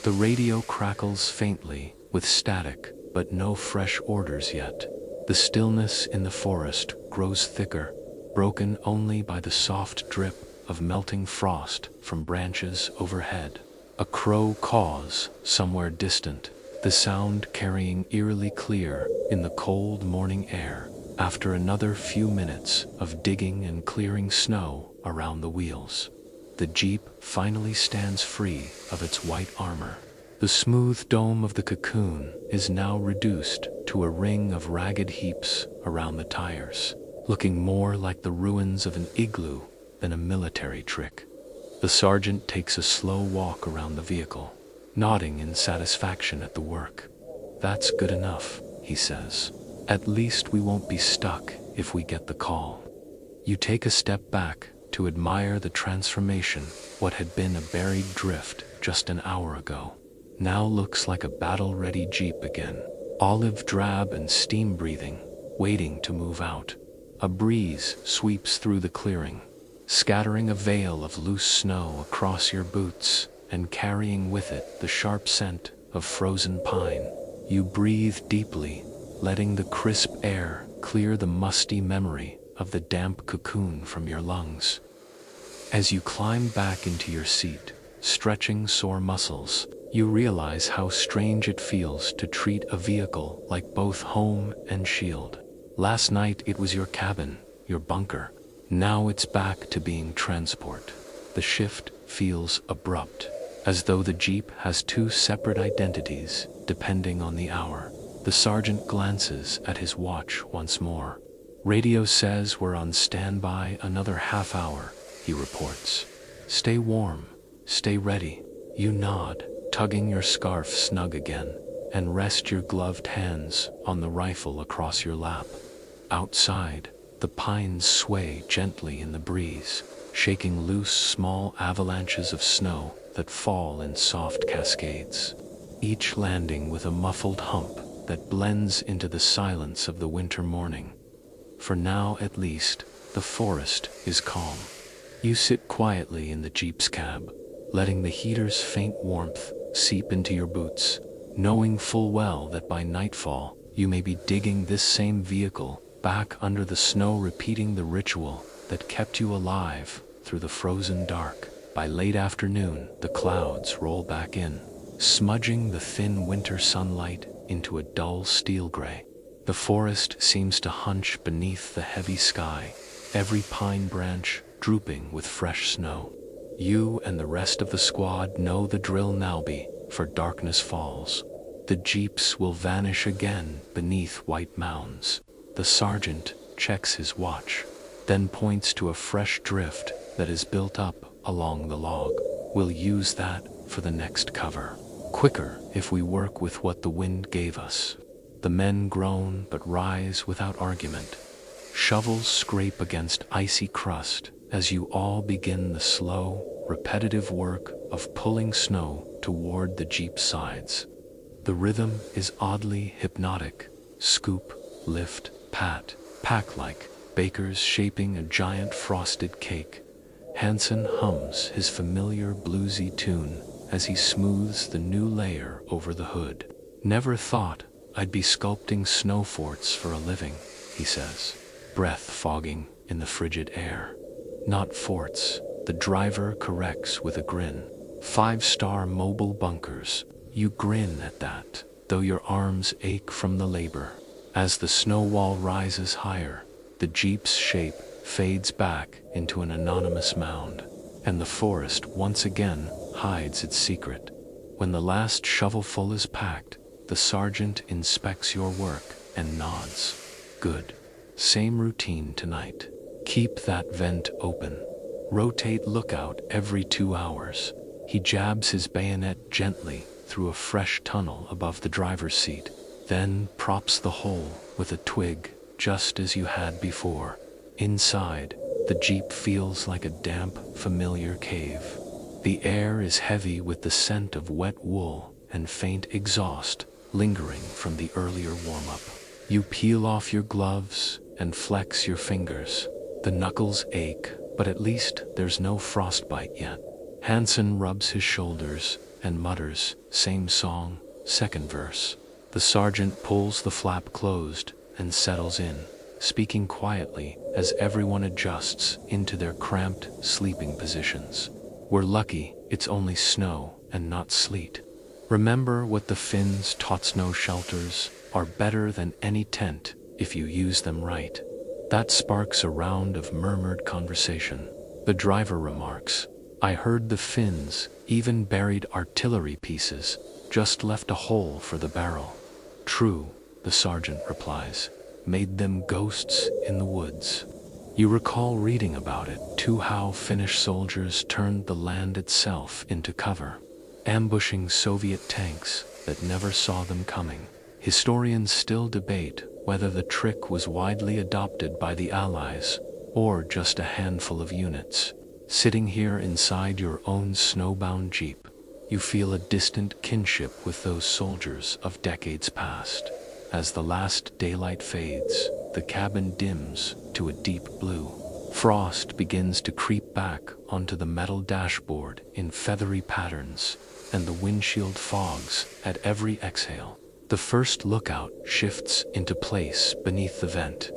The radio crackles faintly with static, but no fresh orders yet. The stillness in the forest grows thicker, broken only by the soft drip of melting frost from branches overhead. A crow caws somewhere distant, the sound carrying eerily clear in the cold morning air after another few minutes of digging and clearing snow around the wheels. The Jeep finally stands free of its white armor. The smooth dome of the cocoon is now reduced to a ring of ragged heaps around the tires, looking more like the ruins of an igloo than a military trick. The sergeant takes a slow walk around the vehicle, nodding in satisfaction at the work. "That's good enough," he says. "At least we won't be stuck if we get the call." You take a step back to admire the transformation. What had been a buried drift just an hour ago now looks like a battle-ready Jeep again, olive drab and steam-breathing, waiting to move out. A breeze sweeps through the clearing, scattering a veil of loose snow across your boots and carrying with it the sharp scent of frozen pine. You breathe deeply, letting the crisp air clear the musty memory of the damp cocoon from your lungs. As you climb back into your seat, stretching sore muscles, you realize how strange it feels to treat a vehicle like both home and shield. Last night it was your cabin, your bunker. Now it's back to being transport. The shift feels abrupt, as though the Jeep has two separate identities depending on the hour. The sergeant glances at his watch once more. "Radio says we're on standby another half hour," he reports. "Stay warm, stay ready." You nod, tugging your scarf snug again, and rest your gloved hands on the rifle across your lap. Outside, the pines sway gently in the breeze, shaking loose small avalanches of snow that fall in soft cascades, each landing with a muffled hump that blends into the silence of the winter morning. For now, at least, the forest is calm. You sit quietly in the Jeep's cab, letting the heater's faint warmth seep into your boots, knowing full well that by nightfall you may be digging this same vehicle back under the snow, repeating the ritual that kept you alive through the frozen dark. By late afternoon, the clouds roll back in, smudging the thin winter sunlight into a dull steel gray. The forest seems to hunch beneath the heavy sky, every pine branch drooping with fresh snow. You and the rest of the squad know the drill now, for darkness falls. The jeeps will vanish again beneath white mounds. The sergeant checks his watch, then points to a fresh drift that is built up along the log. We'll use that for the next cover. Quicker if we work with what the wind gave us. The men groan but rise without argument. Shovels scrape against icy crust as you all begin the slow, repetitive work of pulling snow toward the jeep's sides. The rhythm is oddly hypnotic. Scoop, lift, pat, pack like bakers shaping a giant frosted cake. Hansen hums his familiar bluesy tune as he smooths the new layer over the hood. Never thought I'd be sculpting snow forts for a living, he says, breath fogging in the frigid air. Not forts, the driver corrects with a grin. 5-star mobile bunkers. You grin at that, though your arms ache from the labor. As the snow wall rises higher, the jeep's shape fades back into an anonymous mound, and the forest once again hides its secret. When the last shovelful is packed, the sergeant inspects your work and nods. Good. Same routine tonight. Keep that vent open. Rotate lookout every 2 hours. He jabs his bayonet gently through a fresh tunnel above the driver's seat, then props the hole with a twig just as you had before. Inside, the jeep feels like a damp, familiar cave. The air is heavy with the scent of wet wool and faint exhaust lingering from the earlier warm-up. You peel off your gloves and flex your fingers. The knuckles ache, but at least there's no frostbite yet. Hansen rubs his shoulders and mutters, same song, second verse. The sergeant pulls the flap closed and settles in, speaking quietly as everyone adjusts into their cramped sleeping positions. We're lucky it's only snow and not sleet. Remember what the Finns taught: snow shelters are better than any tent if you use them right. That sparks a round of murmured conversation. The driver remarks, I heard the Finns even buried artillery pieces, just left a hole for the barrel. True, the sergeant replies, made them ghosts in the woods. You recall reading about it too, how Finnish soldiers turned the land itself into cover, ambushing Soviet tanks that never saw them coming. Historians still debate whether the trick was widely adopted by the Allies or just a handful of units. Sitting here inside your own snowbound jeep, you feel a distant kinship with those soldiers of decades past. As the last daylight fades, the cabin dims to a deep blue. Frost begins to creep back onto the metal dashboard in feathery patterns, and the windshield fogs at every exhale. The first lookout shifts into place beneath the vent,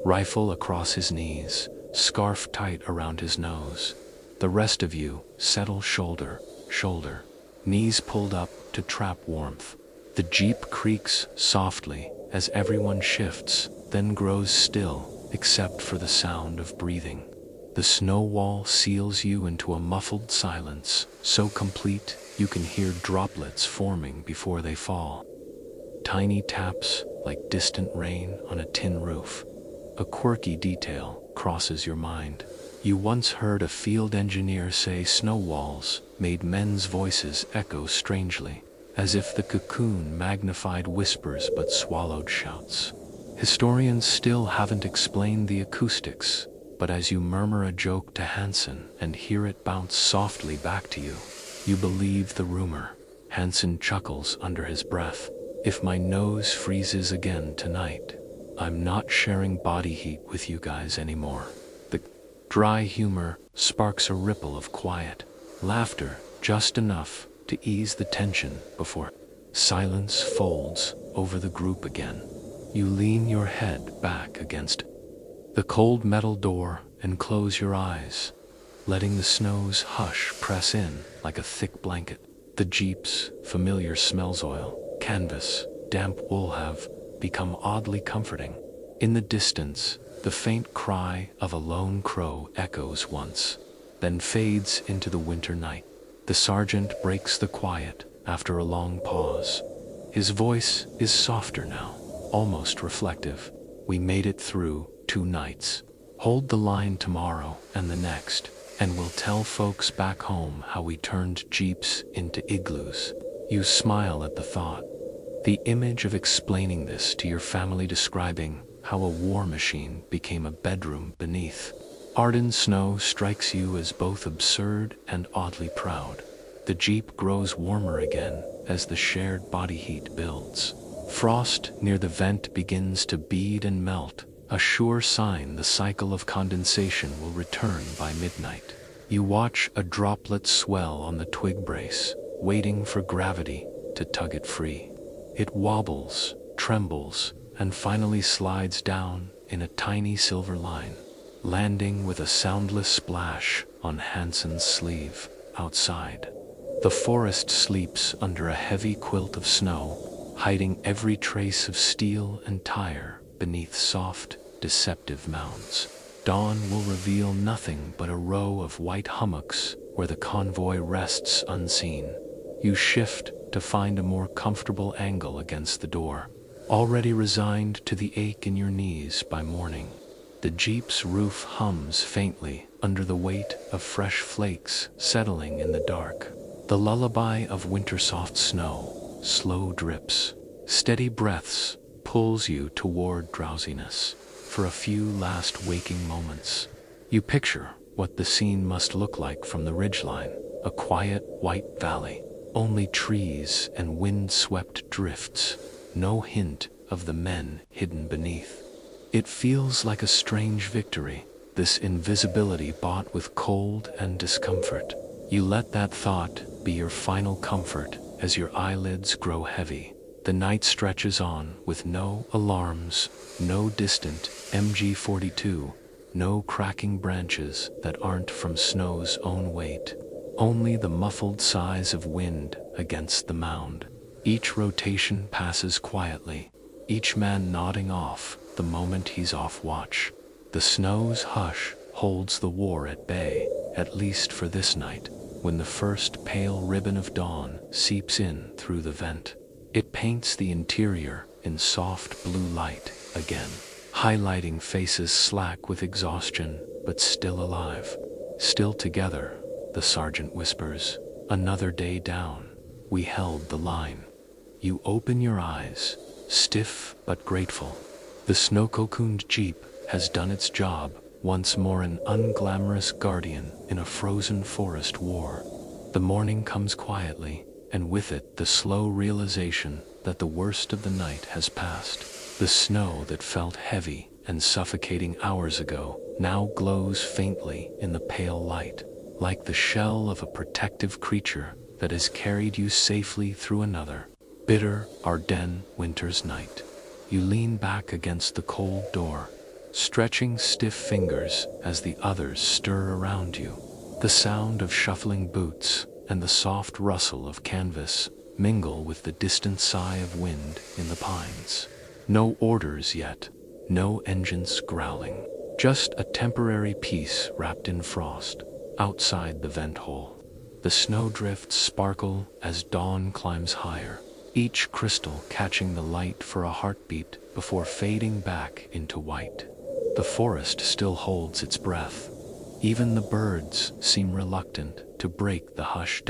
rifle across his knees, scarf tight around his nose. The rest of you settle shoulder, shoulder, knees pulled up to trap warmth. The jeep creaks softly as everyone shifts, then grows still, except for the sound of breathing. The snow wall seals you into a muffled silence, so complete you can hear droplets forming before they fall. Tiny taps like distant rain on a tin roof. A quirky detail crosses your mind. You once heard a field engineer say snow walls made men's voices echo strangely, as if the cocoon magnified whispers but swallowed shouts. Historians still haven't explained the acoustics, but as you murmur a joke to Hansen and hear it bounce softly back to you, you believe the rumor. Hansen chuckles under his breath. If my nose freezes again tonight, I'm not sharing body heat with you guys anymore. The dry humor sparks a ripple of quiet laughter, just enough to ease the tension before silence folds over the group again. You lean your head back against the cold metal door and close your eyes, letting the snow's hush press in like a thick blanket. The Jeep's familiar smells, oil, canvas, damp wool, have become oddly comforting. In the distance, the faint cry of a lone crow echoes once, then fades into the winter night. The sergeant breaks the quiet after a long pause. His voice is softer now, almost reflective. We made it through 2 nights. Hold the line tomorrow and the next, and we'll tell folks back home how we turned Jeeps into igloos. You smile at the thought. The image of explaining this to your family, describing how a war machine became a bedroom beneath Arden snow, strikes you as both absurd and oddly proud. The Jeep grows warmer again as the shared body heat builds. Frost near the vent begins to bead and melt, a sure sign the cycle of condensation will return by midnight. You watch a droplet swell on the twig brace, waiting for gravity to tug it free. It wobbles, trembles, and finally slides down in a tiny silver line, landing with a soundless splash on Hanson's sleeve outside. The forest sleeps under a heavy quilt of snow, hiding every trace of steel and tire beneath soft, deceptive mounds. Dawn will reveal nothing but a row of white hummocks where the convoy rests unseen. You shift to find a more comfortable angle against the door, already resigned to the ache in your knees by morning. The Jeep's roof hums faintly under the weight of fresh flakes settling in the dark. The lullaby of winter soft snow, slow drips, steady breaths, pulls you toward drowsiness. For a few last waking moments, you picture what the scene must look like from the ridgeline, a quiet white valley, only trees and wind-swept drifts, no hint of the men hidden beneath. It feels like a strange victory, this invisibility bought with cold and discomfort. You let that thought be your final comfort as your eyelids grow heavy. The night stretches on with no alarms, no distant MG42, no cracking branches that aren't from snow's own weight. Only the muffled sighs of wind against the mound. Each rotation passes quietly, each man nodding off the moment he's off watch. The snow's hush holds the war at bay, at least for this night, when the first pale ribbon of dawn seeps in through the vent. It paints the interior in soft blue light again, highlighting faces slack with exhaustion but still alive. Still together, the sergeant whispers, another day down. We held the line. You open your eyes, stiff but grateful. The snow-cocooned Jeep has done its job, once more an unglamorous guardian in a frozen forest war. The morning comes quietly, and with it the slow realization that the worst of the night has passed. The snow that felt heavy and suffocating hours ago now glows faintly in the pale light, like the shell of a protective creature that has carried you safely through another bitter Ardennes winter's night. You lean back against the cold door, stretching stiff fingers as the others stir around you. The sound of shuffling boots and the soft rustle of canvas mingle with the distant sigh of wind in the pines. No orders yet, no engines growling, just a temporary peace wrapped in frost outside the vent hole. The snowdrifts sparkle as dawn climbs higher, each crystal catching the light for a heartbeat before fading back into white. The forest still holds its breath. Even the birds seem reluctant to break the hush.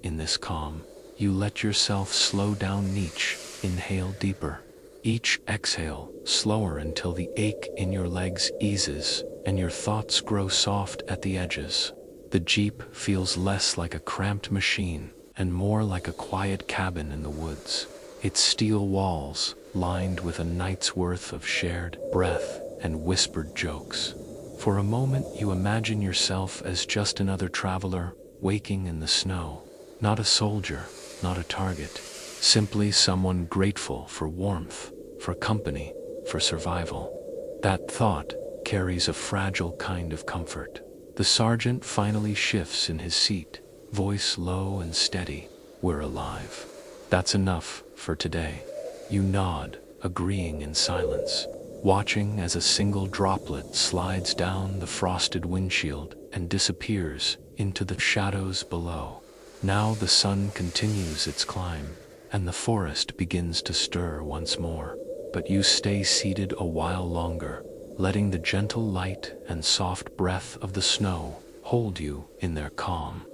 In this calm, you let yourself slow down, each inhale deeper, each exhale slower until the ache in your legs eases and your thoughts grow soft at the edges. The Jeep feels less like a cramped machine and more like a quiet cabin in the woods, its steel walls lined with a night's worth of shared breath and whispered jokes. For a moment you imagine yourself as just another traveler waking in the snow, not a soldier, not a target, simply someone grateful for warmth, for company, for survival. That thought carries a fragile kind of comfort. The sergeant finally shifts in his seat, voice low and steady. We're alive. That's enough for today. You nod, agreeing in silence, watching as a single droplet slides down the frosted windshield and disappears into the shadows below. Now the sun continues its climb, and the forest begins to stir once more. But you stay seated a while longer, letting the gentle light and soft breath of the snow hold you in their calm.